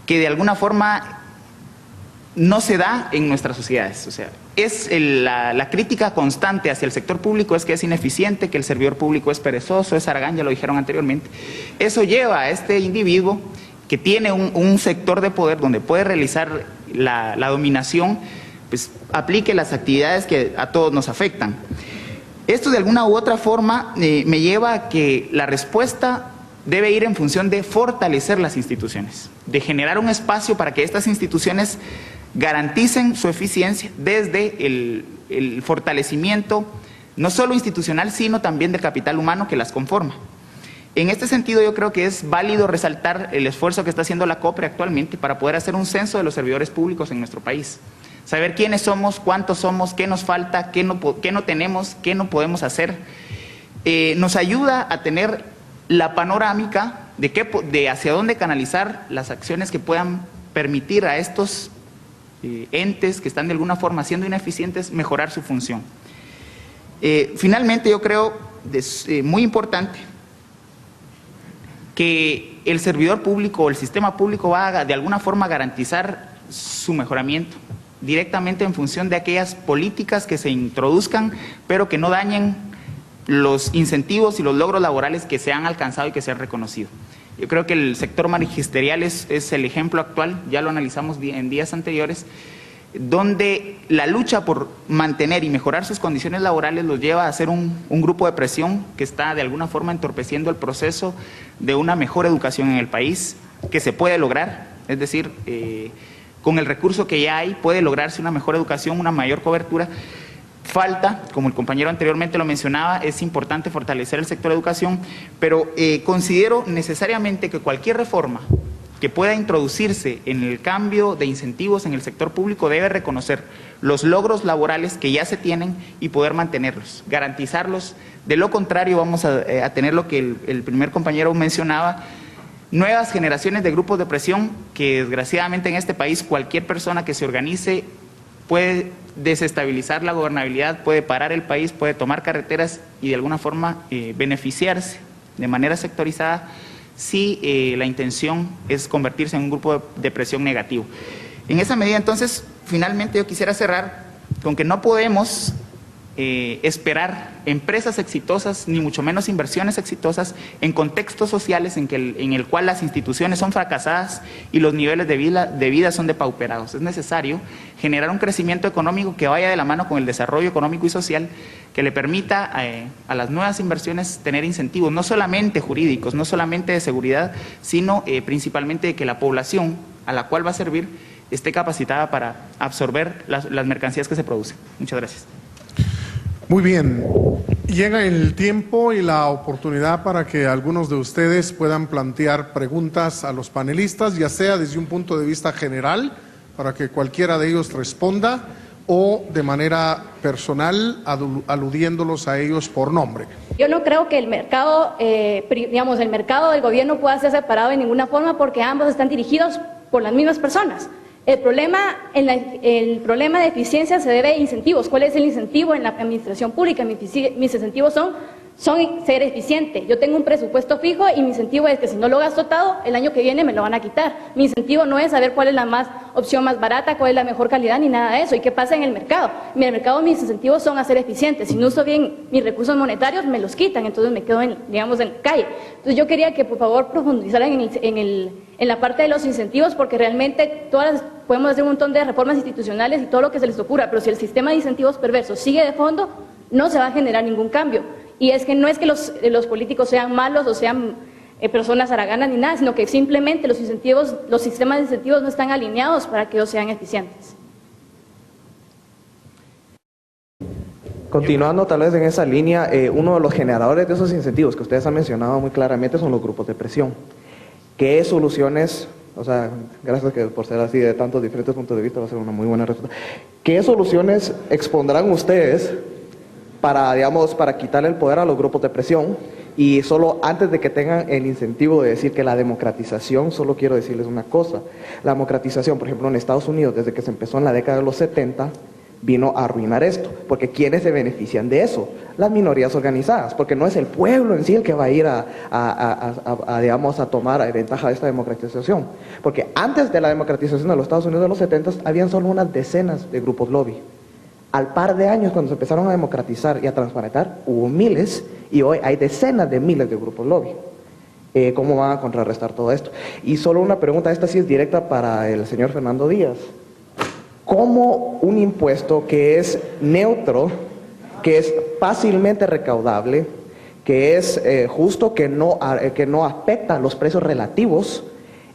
Speaker 7: que de alguna forma no se da en nuestras sociedades. O sea, es la crítica constante hacia el sector público es que es ineficiente, que el servidor público es perezoso, es haragán, ya lo dijeron anteriormente. Eso lleva a este individuo que tiene un sector de poder donde puede realizar la dominación, pues aplique las actividades que a todos nos afectan. Esto de alguna u otra forma me lleva a que la respuesta debe ir en función de fortalecer las instituciones, de generar un espacio para que estas instituciones garanticen su eficiencia desde el fortalecimiento no solo institucional, sino también del capital humano que las conforma. En este sentido, yo creo que es válido resaltar el esfuerzo que está haciendo la COPRE actualmente para poder hacer un censo de los servidores públicos en nuestro país. Saber quiénes somos, cuántos somos, qué nos falta, qué no tenemos, qué no podemos hacer. Nos ayuda a tener la panorámica de hacia dónde canalizar las acciones que puedan permitir a estos entes que están de alguna forma siendo ineficientes mejorar su función. Finalmente, yo creo es muy importante que el servidor público o el sistema público va a, de alguna forma, garantizar su mejoramiento directamente en función de aquellas políticas que se introduzcan, pero que no dañen los incentivos y los logros laborales que se han alcanzado y que se han reconocido. Yo creo que el sector magisterial es el ejemplo actual, ya lo analizamos en días anteriores, donde la lucha por mantener y mejorar sus condiciones laborales los lleva a ser un grupo de presión que está de alguna forma entorpeciendo el proceso de una mejor educación en el país, que se puede lograr, es decir, con el recurso que ya hay puede lograrse una mejor educación, una mayor cobertura. Falta, como el compañero anteriormente lo mencionaba, es importante fortalecer el sector de educación, pero considero necesariamente que cualquier reforma que pueda introducirse en el cambio de incentivos en el sector público debe reconocer los logros laborales que ya se tienen y poder mantenerlos, garantizarlos. De lo contrario, vamos a tener lo que el primer compañero mencionaba, nuevas generaciones de grupos de presión que desgraciadamente en este país cualquier persona que se organice puede desestabilizar la gobernabilidad, puede parar el país, puede tomar carreteras y de alguna forma beneficiarse de manera sectorizada si la intención es convertirse en un grupo de presión negativo. En esa medida, entonces, finalmente yo quisiera cerrar con que no podemos esperar empresas exitosas, ni mucho menos inversiones exitosas, en contextos sociales en el cual las instituciones son fracasadas y los niveles de vida son depauperados. Es necesario generar un crecimiento económico que vaya de la mano con el desarrollo económico y social, que le permita a las nuevas inversiones tener incentivos, no solamente jurídicos, no solamente de seguridad, sino principalmente de que la población a la cual va a servir esté capacitada para absorber las mercancías que se producen. Muchas gracias.
Speaker 1: Muy bien, llega el tiempo y la oportunidad para que algunos de ustedes puedan plantear preguntas a los panelistas, ya sea desde un punto de vista general, para que cualquiera de ellos responda, o de manera personal, aludiéndolos a ellos por nombre.
Speaker 8: Yo no creo que el mercado, el mercado del gobierno pueda ser separado de ninguna forma porque ambos están dirigidos por las mismas personas. El problema de eficiencia se debe a incentivos. ¿Cuál es el incentivo en la administración pública? Mis incentivos son ser eficiente. Yo tengo un presupuesto fijo y mi incentivo es que si no lo gasto todo, el año que viene me lo van a quitar. Mi incentivo no es saber cuál es la opción más barata, cuál es la mejor calidad, ni nada de eso. ¿Y qué pasa en el mercado? En el mercado mis incentivos son a ser eficientes. Si no uso bien mis recursos monetarios, me los quitan, entonces me quedo en la calle. Entonces yo quería que por favor profundizaran en la parte de los incentivos, porque realmente podemos hacer un montón de reformas institucionales y todo lo que se les ocurra, pero si el sistema de incentivos perversos sigue de fondo, no se va a generar ningún cambio. Y es que no es que los políticos sean malos o sean personas haraganas ni nada, sino que simplemente los sistemas de incentivos no están alineados para que ellos sean eficientes.
Speaker 9: Continuando tal vez en esa línea, uno de los generadores de esos incentivos que ustedes han mencionado muy claramente son los grupos de presión. ¿Qué soluciones, gracias por ser así de tantos diferentes puntos de vista, va a ser una muy buena respuesta, qué soluciones expondrán ustedes para quitarle el poder a los grupos de presión? Y solo antes de que tengan el incentivo de decir que la democratización, solo quiero decirles una cosa, la democratización, por ejemplo, en Estados Unidos, desde que se empezó en la década de los 70, vino a arruinar esto, porque ¿quiénes se benefician de eso? Las minorías organizadas, porque no es el pueblo en sí el que va a ir a tomar ventaja de esta democratización, porque antes de la democratización de los Estados Unidos de los 70 habían solo unas decenas de grupos lobby. Al par de años, cuando se empezaron a democratizar y a transparentar, hubo miles, y hoy hay decenas de miles de grupos lobby. ¿Cómo van a contrarrestar todo esto? Y solo una pregunta, esta sí es directa para el señor Fernando Díaz. ¿Cómo un impuesto que es neutro, que es fácilmente recaudable, que es justo, que no afecta los precios relativos,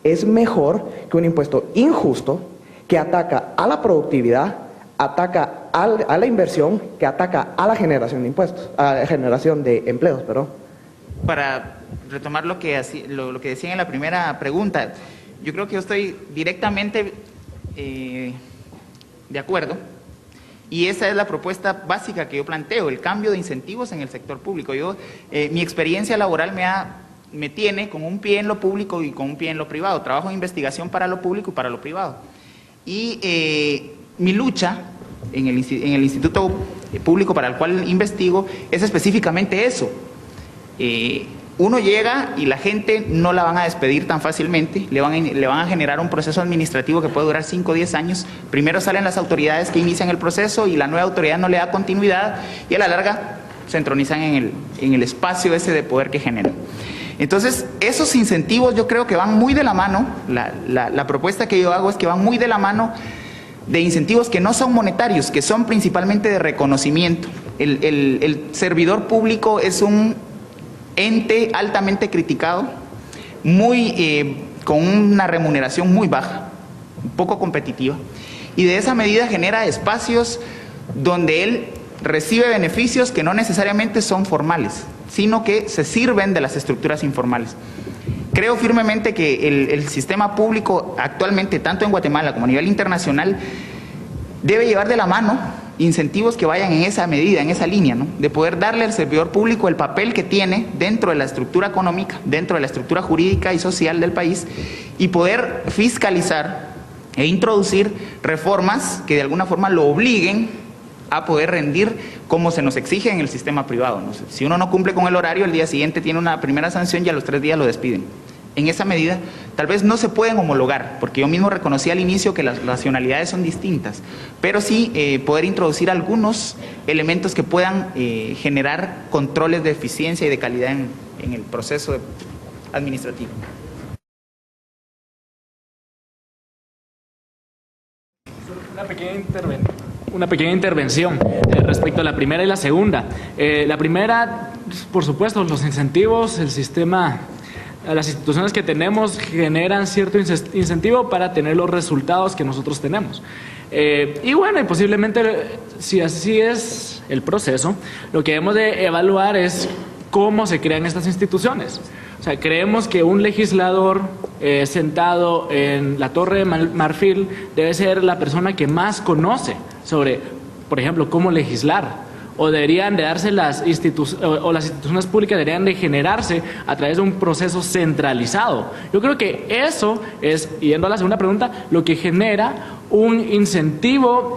Speaker 9: es mejor que un impuesto injusto que ataca a la productividad, ataca a la inversión que ataca a la generación de impuestos, a la generación de empleos, perdón.
Speaker 7: Para retomar lo que decía en la primera pregunta, yo creo que yo estoy directamente de acuerdo, y esa es la propuesta básica que yo planteo, el cambio de incentivos en el sector público. Mi experiencia laboral me tiene con un pie en lo público y con un pie en lo privado. Trabajo en investigación para lo público y para lo privado. Y mi lucha en el instituto público para el cual investigo es específicamente eso. Uno llega y la gente no la van a despedir tan fácilmente, le van a generar un proceso administrativo que puede durar 5 o 10 años. Primero salen las autoridades que inician el proceso y la nueva autoridad no le da continuidad y a la larga se entronizan en el espacio ese de poder que generan. Entonces, esos incentivos yo creo que van muy de la mano, la propuesta que yo hago es que van muy de la mano de incentivos que no son monetarios, que son principalmente de reconocimiento. El servidor público es un ente altamente criticado, con una remuneración muy baja, poco competitiva, y de esa medida genera espacios donde él recibe beneficios que no necesariamente son formales, sino que se sirven de las estructuras informales. Creo firmemente que el sistema público actualmente, tanto en Guatemala como a nivel internacional, debe llevar de la mano incentivos que vayan en esa medida, en esa línea, ¿no? De poder darle al servidor público el papel que tiene dentro de la estructura económica, dentro de la estructura jurídica y social del país, y poder fiscalizar e introducir reformas que de alguna forma lo obliguen a poder rendir como se nos exige en el sistema privado, ¿no? Si uno no cumple con el horario, el día siguiente tiene una primera sanción y a los 3 días lo despiden. En esa medida, tal vez no se pueden homologar, porque yo mismo reconocí al inicio que las nacionalidades son distintas, pero sí poder introducir algunos elementos que puedan generar controles de eficiencia y de calidad en el proceso administrativo.
Speaker 4: Una pequeña intervención respecto a la primera y la segunda. La primera, por supuesto, los incentivos, el sistema, las instituciones que tenemos generan cierto incentivo para tener los resultados que nosotros tenemos. Y bueno, y posiblemente, si así es el proceso, lo que debemos de evaluar es cómo se crean estas instituciones. O sea, creemos que un legislador sentado en la Torre de Marfil debe ser la persona que más conoce sobre, por ejemplo, cómo legislar. O deberían de darse las instituciones públicas deberían de generarse a través de un proceso centralizado. Yo creo que eso es, yendo a la segunda pregunta, lo que genera un incentivo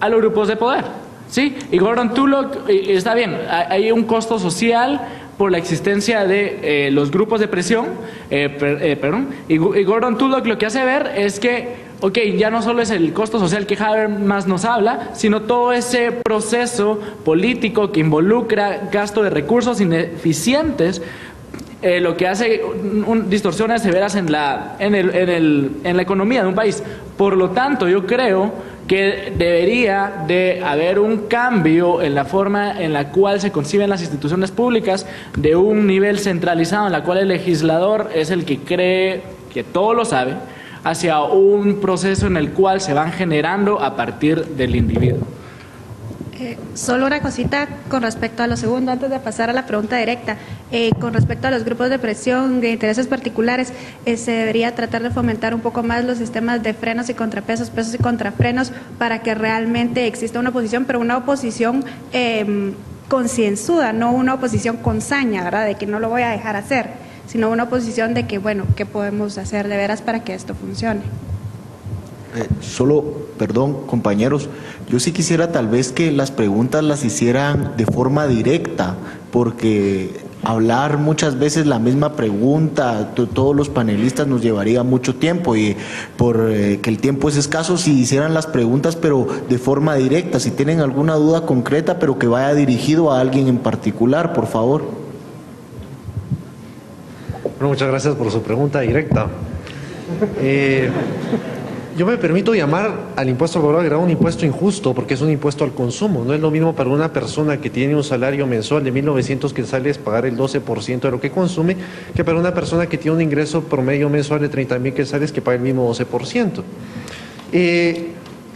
Speaker 4: a los grupos de poder, ¿sí? Y Gordon Tullock, está bien, hay un costo social por la existencia de los grupos de presión, y Gordon Tullock lo que hace ver es que ok, ya no solo es el costo social que Habermas nos habla, sino todo ese proceso político que involucra gasto de recursos ineficientes, lo que hace distorsiones severas en la economía de un país. Por lo tanto, yo creo que debería de haber un cambio en la forma en la cual se conciben las instituciones públicas, de un nivel centralizado en la cual el legislador es el que cree que todo lo sabe, hacia un proceso en el cual se van generando a partir del individuo.
Speaker 5: Solo una cosita con respecto a lo segundo, antes de pasar a la pregunta directa. Con respecto a los grupos de presión de intereses particulares, se debería tratar de fomentar un poco más los sistemas de frenos y contrapesos, pesos y contrafrenos, para que realmente exista una oposición, pero una oposición concienzuda, no una oposición con saña, ¿verdad?, de que no lo voy a dejar hacer, sino una posición de que, bueno, ¿qué podemos hacer de veras para que esto funcione?
Speaker 2: Perdón, compañeros, yo sí quisiera tal vez que las preguntas las hicieran de forma directa, porque hablar muchas veces la misma pregunta, todos los panelistas nos llevaría mucho tiempo, y por que el tiempo es escaso, si hicieran las preguntas pero de forma directa, si tienen alguna duda concreta pero que vaya dirigido a alguien en particular, por favor.
Speaker 6: Bueno, muchas gracias por su pregunta directa. Yo me permito llamar al impuesto al valor agregado un impuesto injusto, porque es un impuesto al consumo. No es lo mismo para una persona que tiene un salario mensual de 1.900 quetzales pagar el 12% de lo que consume, que para una persona que tiene un ingreso promedio mensual de 30.000 quetzales que paga el mismo 12%.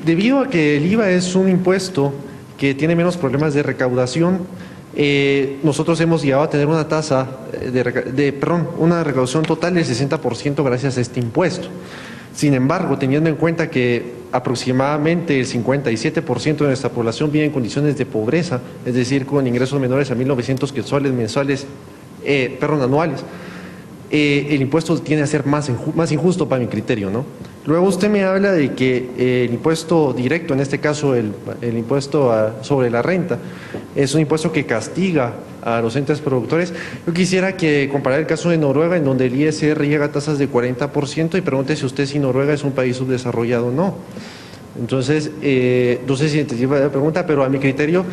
Speaker 6: Debido a que el IVA es un impuesto que tiene menos problemas de recaudación, nosotros hemos llegado a tener una tasa una recaudación total del 60% gracias a este impuesto. Sin embargo, teniendo en cuenta que aproximadamente el 57% de nuestra población vive en condiciones de pobreza, es decir, con ingresos menores a 1.900 quetzales mensuales, anuales, el impuesto tiende a ser más injusto para mi criterio, ¿no? Luego usted me habla de que el impuesto directo, en este caso el impuesto sobre la renta, es un impuesto que castiga a los entes productores. Yo quisiera que comparar el caso de Noruega, en donde el ISR llega a tasas de 40%, y pregúntese usted si Noruega es un país subdesarrollado o no. Entonces, no sé si entendí la pregunta, pero a mi criterio,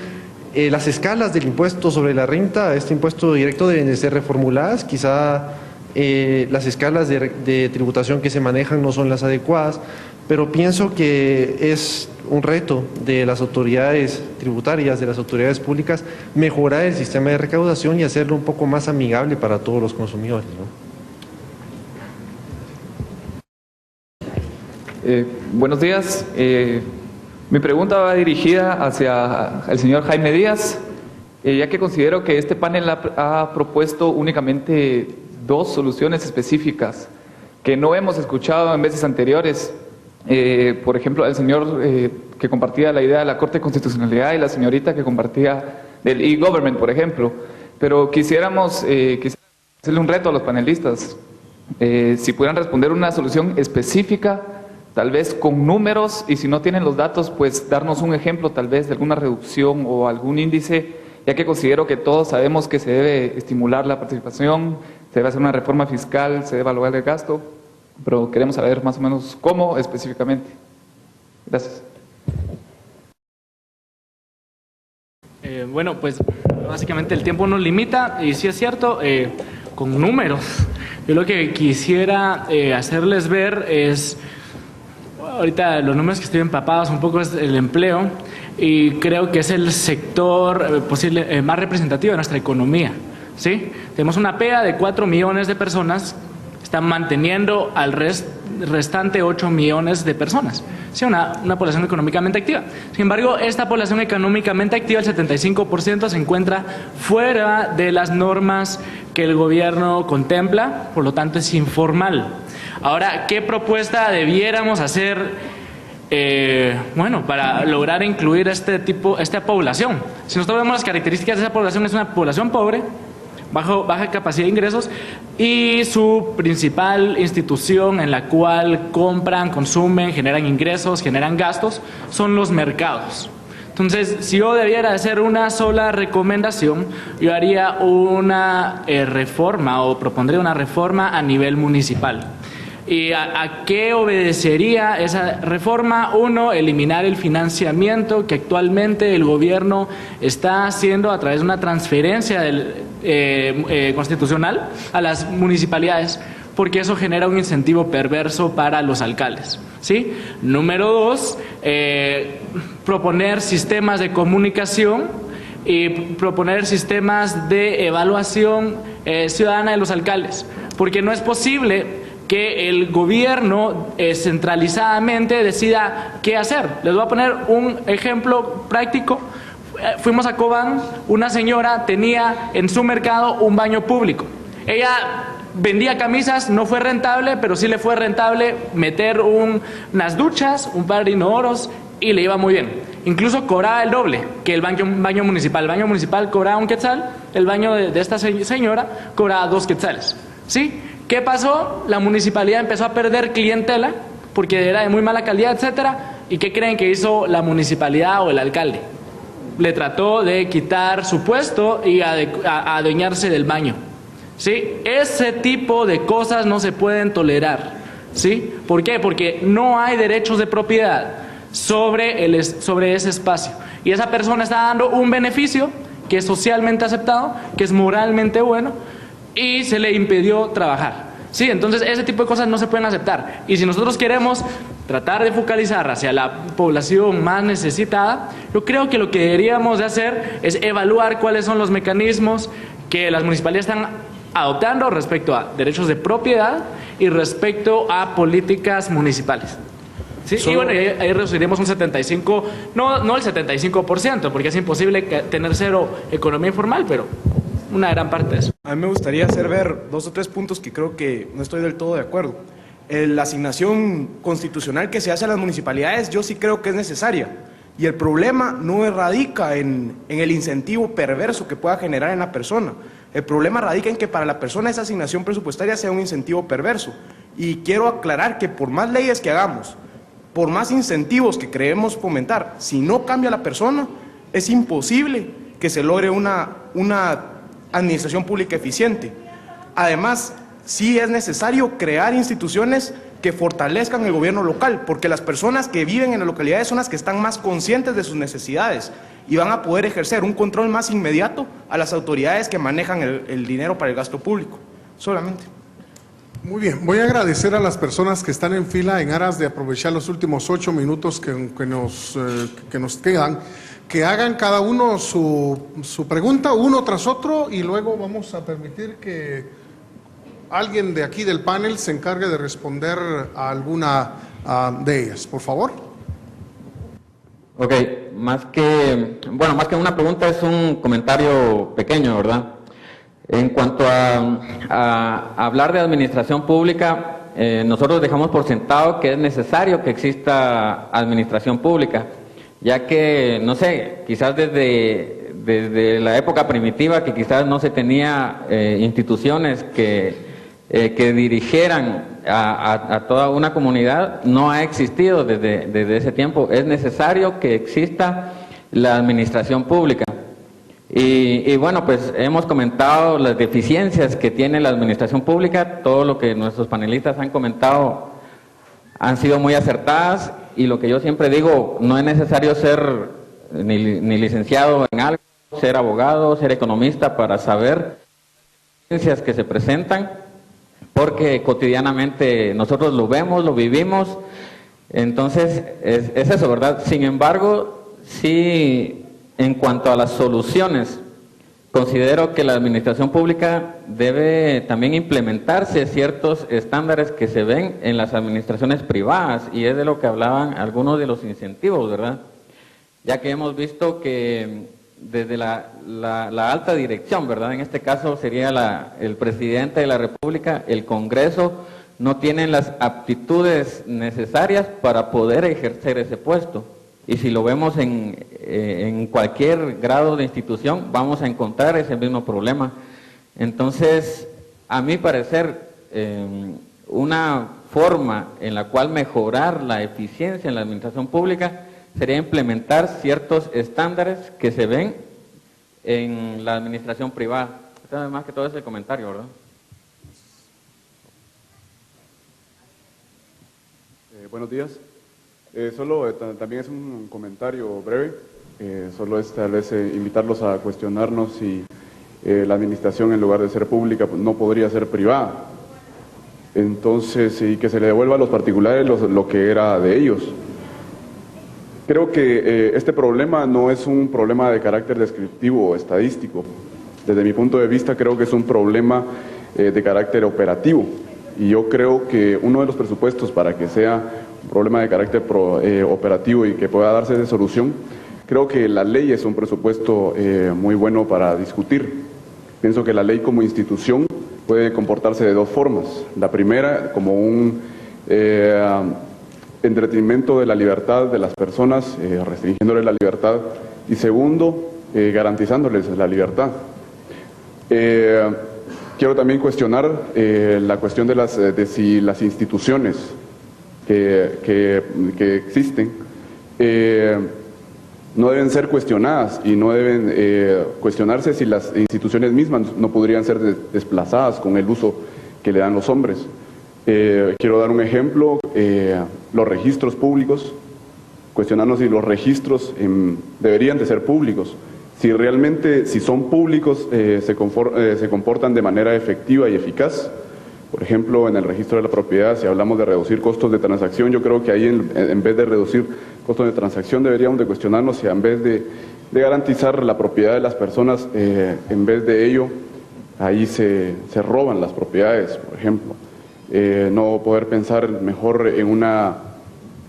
Speaker 6: las escalas del impuesto sobre la renta, este impuesto directo, deben de ser reformuladas. Quizá las escalas de tributación que se manejan no son las adecuadas, pero pienso que es un reto de las autoridades tributarias, de las autoridades públicas, mejorar el sistema de recaudación y hacerlo un poco más amigable para todos los consumidores, ¿no?
Speaker 10: Buenos días. Mi pregunta va dirigida hacia el señor Jaime Díaz, ya que considero que este panel ha propuesto únicamente dos soluciones específicas que no hemos escuchado en veces anteriores. Por ejemplo, el señor que compartía la idea de la Corte de Constitucionalidad y la señorita que compartía del e-government, por ejemplo. Pero quisiéramos hacerle un reto a los panelistas. Si pudieran responder una solución específica, tal vez con números, y si no tienen los datos, pues darnos un ejemplo tal vez de alguna reducción o algún índice, ya que considero que todos sabemos que se debe estimular la participación, se debe hacer una reforma fiscal, se debe evaluar el gasto, pero queremos saber más o menos cómo específicamente. Gracias.
Speaker 4: Bueno, pues básicamente el tiempo nos limita, y sí es cierto, con números. Yo lo que quisiera hacerles ver es, ahorita los números que estoy empapados un poco es el empleo, y creo que es el sector posible más representativo de nuestra economía, ¿sí? Tenemos una pega de 4 millones de personas, están manteniendo al restante 8 millones de personas, ¿sí? Una población económicamente activa. Sin embargo, esta población económicamente activa, el 75%, se encuentra fuera de las normas que el gobierno contempla, por lo tanto es informal. Ahora, ¿qué propuesta debiéramos hacer para lograr incluir esta población? Si nosotros vemos las características de esa población, es una población pobre, baja capacidad de ingresos, y su principal institución en la cual compran, consumen, generan ingresos, generan gastos, son los mercados. Entonces, si yo debiera hacer una sola recomendación, yo haría una reforma, o propondría una reforma a nivel municipal. ¿Y a qué obedecería esa reforma? Uno, eliminar el financiamiento que actualmente el gobierno está haciendo a través de una transferencia constitucional a las municipalidades, porque eso genera un incentivo perverso para los alcaldes, ¿sí? Número dos, proponer sistemas de comunicación y proponer sistemas de evaluación ciudadana de los alcaldes, porque no es posible que el gobierno centralizadamente decida qué hacer. Les voy a poner un ejemplo práctico. Fuimos a Cobán, una señora tenía en su mercado un baño público. Ella vendía camisas, no fue rentable, pero sí le fue rentable meter unas duchas, un par de inodoros, y le iba muy bien. Incluso cobraba el doble que el baño municipal. El baño municipal cobraba 1 quetzal, el baño de esta señora cobraba 2 quetzales, ¿sí? ¿Qué pasó? La municipalidad empezó a perder clientela porque era de muy mala calidad, etcétera. ¿Y qué creen que hizo la municipalidad o el alcalde? Le trató de quitar su puesto y adueñarse del baño, ¿sí? Ese tipo de cosas no se pueden tolerar, ¿sí? ¿Por qué? Porque no hay derechos de propiedad sobre ese espacio. Y esa persona está dando un beneficio que es socialmente aceptado, que es moralmente bueno, y se le impidió trabajar, ¿sí? Entonces ese tipo de cosas no se pueden aceptar. Y si nosotros queremos tratar de focalizar hacia la población más necesitada, yo creo que lo que deberíamos de hacer es evaluar cuáles son los mecanismos que las municipalidades están adoptando respecto a derechos de propiedad y respecto a políticas municipales. Sí, y bueno, ahí reduciremos un 75%, no el 75%, porque es imposible tener cero economía informal, pero una gran parte de eso.
Speaker 3: A mí me gustaría hacer ver 2 o 3 puntos que creo que no estoy del todo de acuerdo. La asignación constitucional que se hace a las municipalidades, yo sí creo que es necesaria. Y el problema no radica en el incentivo perverso que pueda generar en la persona. El problema radica en que para la persona esa asignación presupuestaria sea un incentivo perverso. Y quiero aclarar que por más leyes que hagamos, por más incentivos que creemos fomentar, si no cambia la persona, es imposible que se logre una administración pública eficiente. Además, sí es necesario crear instituciones que fortalezcan el gobierno local, porque las personas que viven en las localidades son las que están más conscientes de sus necesidades y van a poder ejercer un control más inmediato a las autoridades que manejan el dinero para el gasto público. Solamente.
Speaker 1: Muy bien, voy a agradecer a las personas que están en fila en aras de aprovechar los últimos 8 minutos que nos quedan, que hagan cada uno su pregunta uno tras otro y luego vamos a permitir que alguien de aquí del panel se encargue de responder a alguna de ellas, por favor.
Speaker 11: Ok, más que una pregunta es un comentario pequeño, ¿verdad? En cuanto a hablar de administración pública, nosotros dejamos por sentado que es necesario que exista administración pública, ya que, no sé, quizás desde la época primitiva, que quizás no se tenía instituciones que dirigieran a toda una comunidad, no ha existido desde ese tiempo. Es necesario que exista la administración pública. Y bueno, pues hemos comentado las deficiencias que tiene la administración pública, todo lo que nuestros panelistas han comentado han sido muy acertadas, y lo que yo siempre digo, no es necesario ser ni licenciado en algo, ser abogado, ser economista para saber las deficiencias que se presentan, porque cotidianamente nosotros lo vemos, lo vivimos. Entonces es eso, ¿verdad? Sin embargo, sí, en cuanto a las soluciones, considero que la administración pública debe también implementarse ciertos estándares que se ven en las administraciones privadas, y es de lo que hablaban algunos de los incentivos, ¿verdad? Ya que hemos visto que desde la alta dirección, ¿verdad? En este caso sería el presidente de la República, el Congreso, no tienen las aptitudes necesarias para poder ejercer ese puesto. Y si lo vemos en cualquier grado de institución, vamos a encontrar ese mismo problema. Entonces, a mi parecer, una forma en la cual mejorar la eficiencia en la administración pública sería implementar ciertos estándares que se ven en la administración privada. Más que todo ese comentario, ¿verdad?
Speaker 12: Buenos días. También es un comentario breve, solo es tal vez invitarlos a cuestionarnos si la administración, en lugar de ser pública, pues, no podría ser privada. Entonces, y que se le devuelva a los particulares lo que era de ellos. Creo que este problema no es un problema de carácter descriptivo o estadístico. Desde mi punto de vista, creo que es un problema de carácter operativo. Y yo creo que uno de los presupuestos para que sea un problema de carácter operativo y que pueda darse de solución, creo que la ley es un presupuesto muy bueno para discutir. Pienso que la ley como institución puede comportarse de 2 formas. La primera, como un entretenimiento de la libertad de las personas, restringiéndoles la libertad, y segundo, garantizándoles la libertad. Quiero también cuestionar la cuestión de si las instituciones que existen no deben ser cuestionadas, y no deben cuestionarse si las instituciones mismas no podrían ser desplazadas con el uso que le dan los hombres. Quiero dar un ejemplo, los registros públicos, cuestionarnos si los registros deberían de ser públicos. Si realmente, si son públicos, se comportan de manera efectiva y eficaz. Por ejemplo, en el registro de la propiedad, si hablamos de reducir costos de transacción, yo creo que ahí en vez de reducir costos de transacción deberíamos de cuestionarnos si en vez de garantizar la propiedad de las personas, en vez de ello, ahí se roban las propiedades, por ejemplo. No poder pensar mejor en una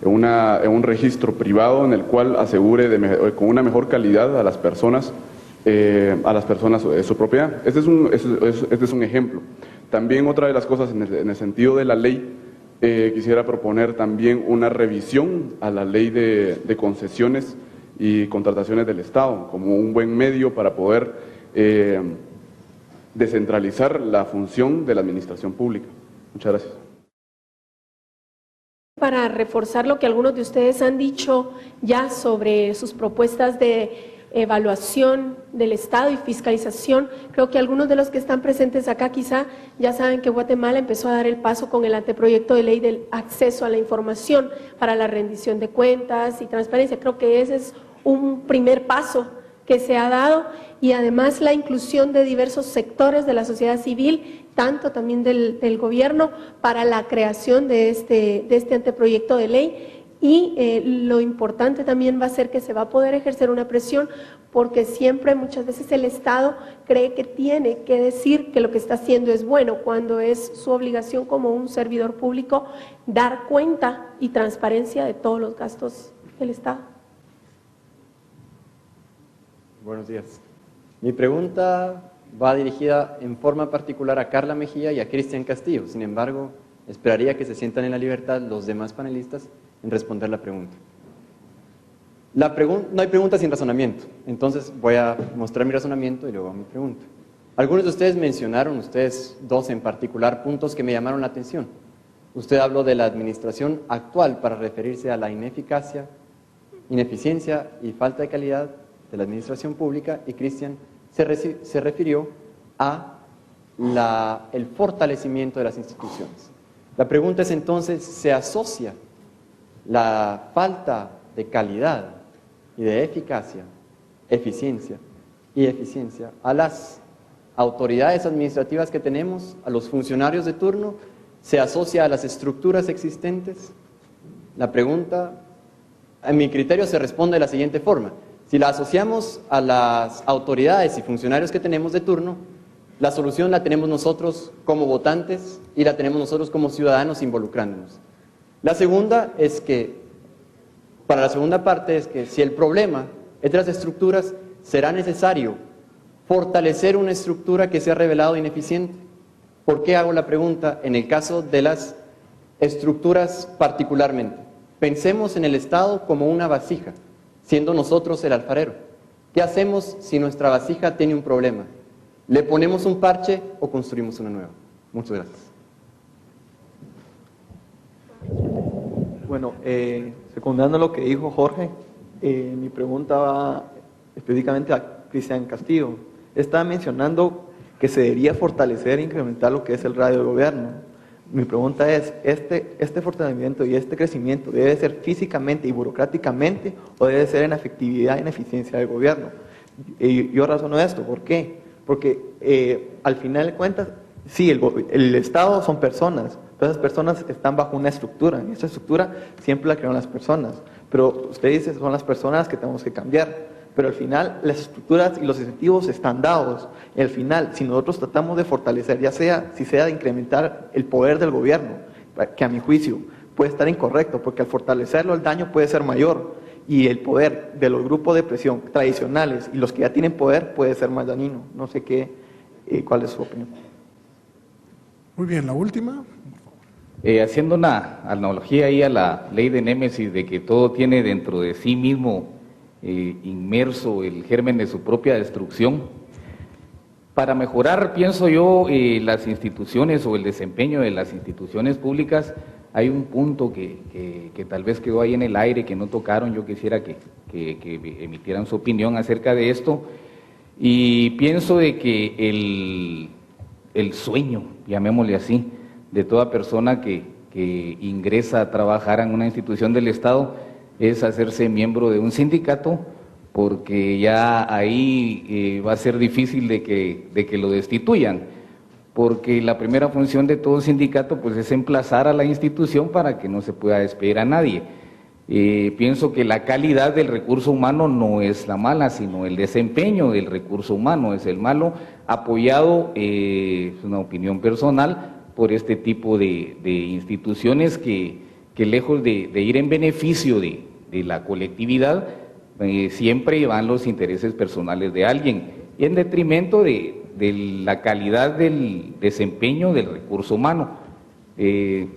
Speaker 12: en un registro privado en el cual asegure con una mejor calidad a las personas su propiedad. Este es un ejemplo. También otra de las cosas en el sentido de la ley, quisiera proponer también una revisión a la ley de concesiones y contrataciones del Estado como un buen medio para poder descentralizar la función de la administración pública. Muchas gracias.
Speaker 13: Para reforzar lo que algunos de ustedes han dicho ya sobre sus propuestas de evaluación del Estado y fiscalización, creo que algunos de los que están presentes acá quizá ya saben que Guatemala empezó a dar el paso con el anteproyecto de ley del acceso a la información para la rendición de cuentas y transparencia. Creo que ese es un primer paso que se ha dado, y además la inclusión de diversos sectores de la sociedad civil, tanto también del gobierno, para la creación de este anteproyecto de ley. Y lo importante también va a ser que se va a poder ejercer una presión, porque siempre, muchas veces el Estado cree que tiene que decir que lo que está haciendo es bueno, cuando es su obligación como un servidor público dar cuenta y transparencia de todos los gastos del Estado.
Speaker 14: Buenos días. Mi pregunta va dirigida en forma particular a Carla Mejía y a Cristian Castillo. Sin embargo, esperaría que se sientan en la libertad los demás panelistas en responder la pregunta. No hay pregunta sin razonamiento, entonces voy a mostrar mi razonamiento y luego mi pregunta. Algunos de ustedes mencionaron, ustedes dos en particular, puntos que me llamaron la atención. Usted habló de la administración actual para referirse a la ineficacia, ineficiencia y falta de calidad de la administración pública, y Cristian se refirió a el fortalecimiento de las instituciones. La pregunta es entonces, ¿se asocia la falta de calidad y de eficacia, eficiencia y eficiencia a las autoridades administrativas que tenemos, a los funcionarios de turno? ¿Se asocia a las estructuras existentes? La pregunta, a mi criterio, se responde de la siguiente forma. Si la asociamos a las autoridades y funcionarios que tenemos de turno, la solución la tenemos nosotros como votantes y la tenemos nosotros como ciudadanos involucrándonos. La segunda es que, para la segunda parte, es que si el problema es de las estructuras, será necesario fortalecer una estructura que se ha revelado ineficiente. ¿Por qué hago la pregunta? En el caso de las estructuras particularmente. Pensemos en el Estado como una vasija, siendo nosotros el alfarero. ¿Qué hacemos si nuestra vasija tiene un problema? ¿Le ponemos un parche o construimos una nueva? Muchas gracias.
Speaker 15: Bueno, secundando lo que dijo Jorge, mi pregunta va específicamente a Cristian Castillo. Estaba mencionando que se debería fortalecer e incrementar lo que es el radio de gobierno. Mi pregunta es, ¿este fortalecimiento y este crecimiento debe ser físicamente y burocráticamente o debe ser en efectividad y en eficiencia del gobierno? Y yo razono esto, ¿por qué? Porque al final de cuentas, sí, el Estado son personas, pero esas personas están bajo una estructura, y esa estructura siempre la crean las personas, pero usted dice son las personas que tenemos que cambiar. Pero al final las estructuras y los incentivos están dados. Y al final, si nosotros tratamos de fortalecer, ya sea de incrementar el poder del gobierno, que a mi juicio puede estar incorrecto, porque al fortalecerlo el daño puede ser mayor, y el poder de los grupos de presión tradicionales y los que ya tienen poder puede ser más dañino. No sé cuál es su opinión.
Speaker 1: Muy bien, la última.
Speaker 16: Haciendo una analogía ahí a la ley de Némesis, de que todo tiene dentro de sí mismo inmerso el germen de su propia destrucción. Para mejorar, pienso yo, las instituciones o el desempeño de las instituciones públicas, hay un punto que tal vez quedó ahí en el aire, que no tocaron. Yo quisiera que emitieran su opinión acerca de esto, y pienso de que el sueño, llamémosle así, de toda persona que ingresa a trabajar en una institución del Estado es hacerse miembro de un sindicato, porque ya ahí va a ser difícil de que lo destituyan, porque la primera función de todo sindicato pues es emplazar a la institución para que no se pueda despedir a nadie. Pienso que la calidad del recurso humano no es la mala, sino el desempeño del recurso humano es el malo, apoyado, es una opinión personal, por este tipo de instituciones que que lejos de ir en beneficio de la colectividad, siempre van los intereses personales de alguien, y en detrimento de la calidad del desempeño del recurso humano.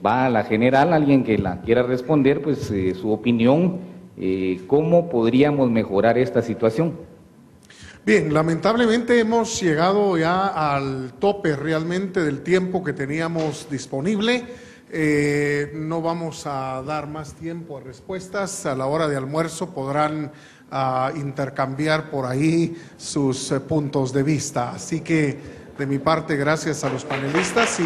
Speaker 16: Va a la general, alguien que la quiera responder, pues su opinión, ¿cómo podríamos mejorar esta situación?
Speaker 1: Bien, lamentablemente hemos llegado ya al tope realmente del tiempo que teníamos disponible. No vamos a dar más tiempo a respuestas. A la hora de almuerzo podrán intercambiar por ahí sus puntos de vista. Así que de mi parte, gracias a los panelistas y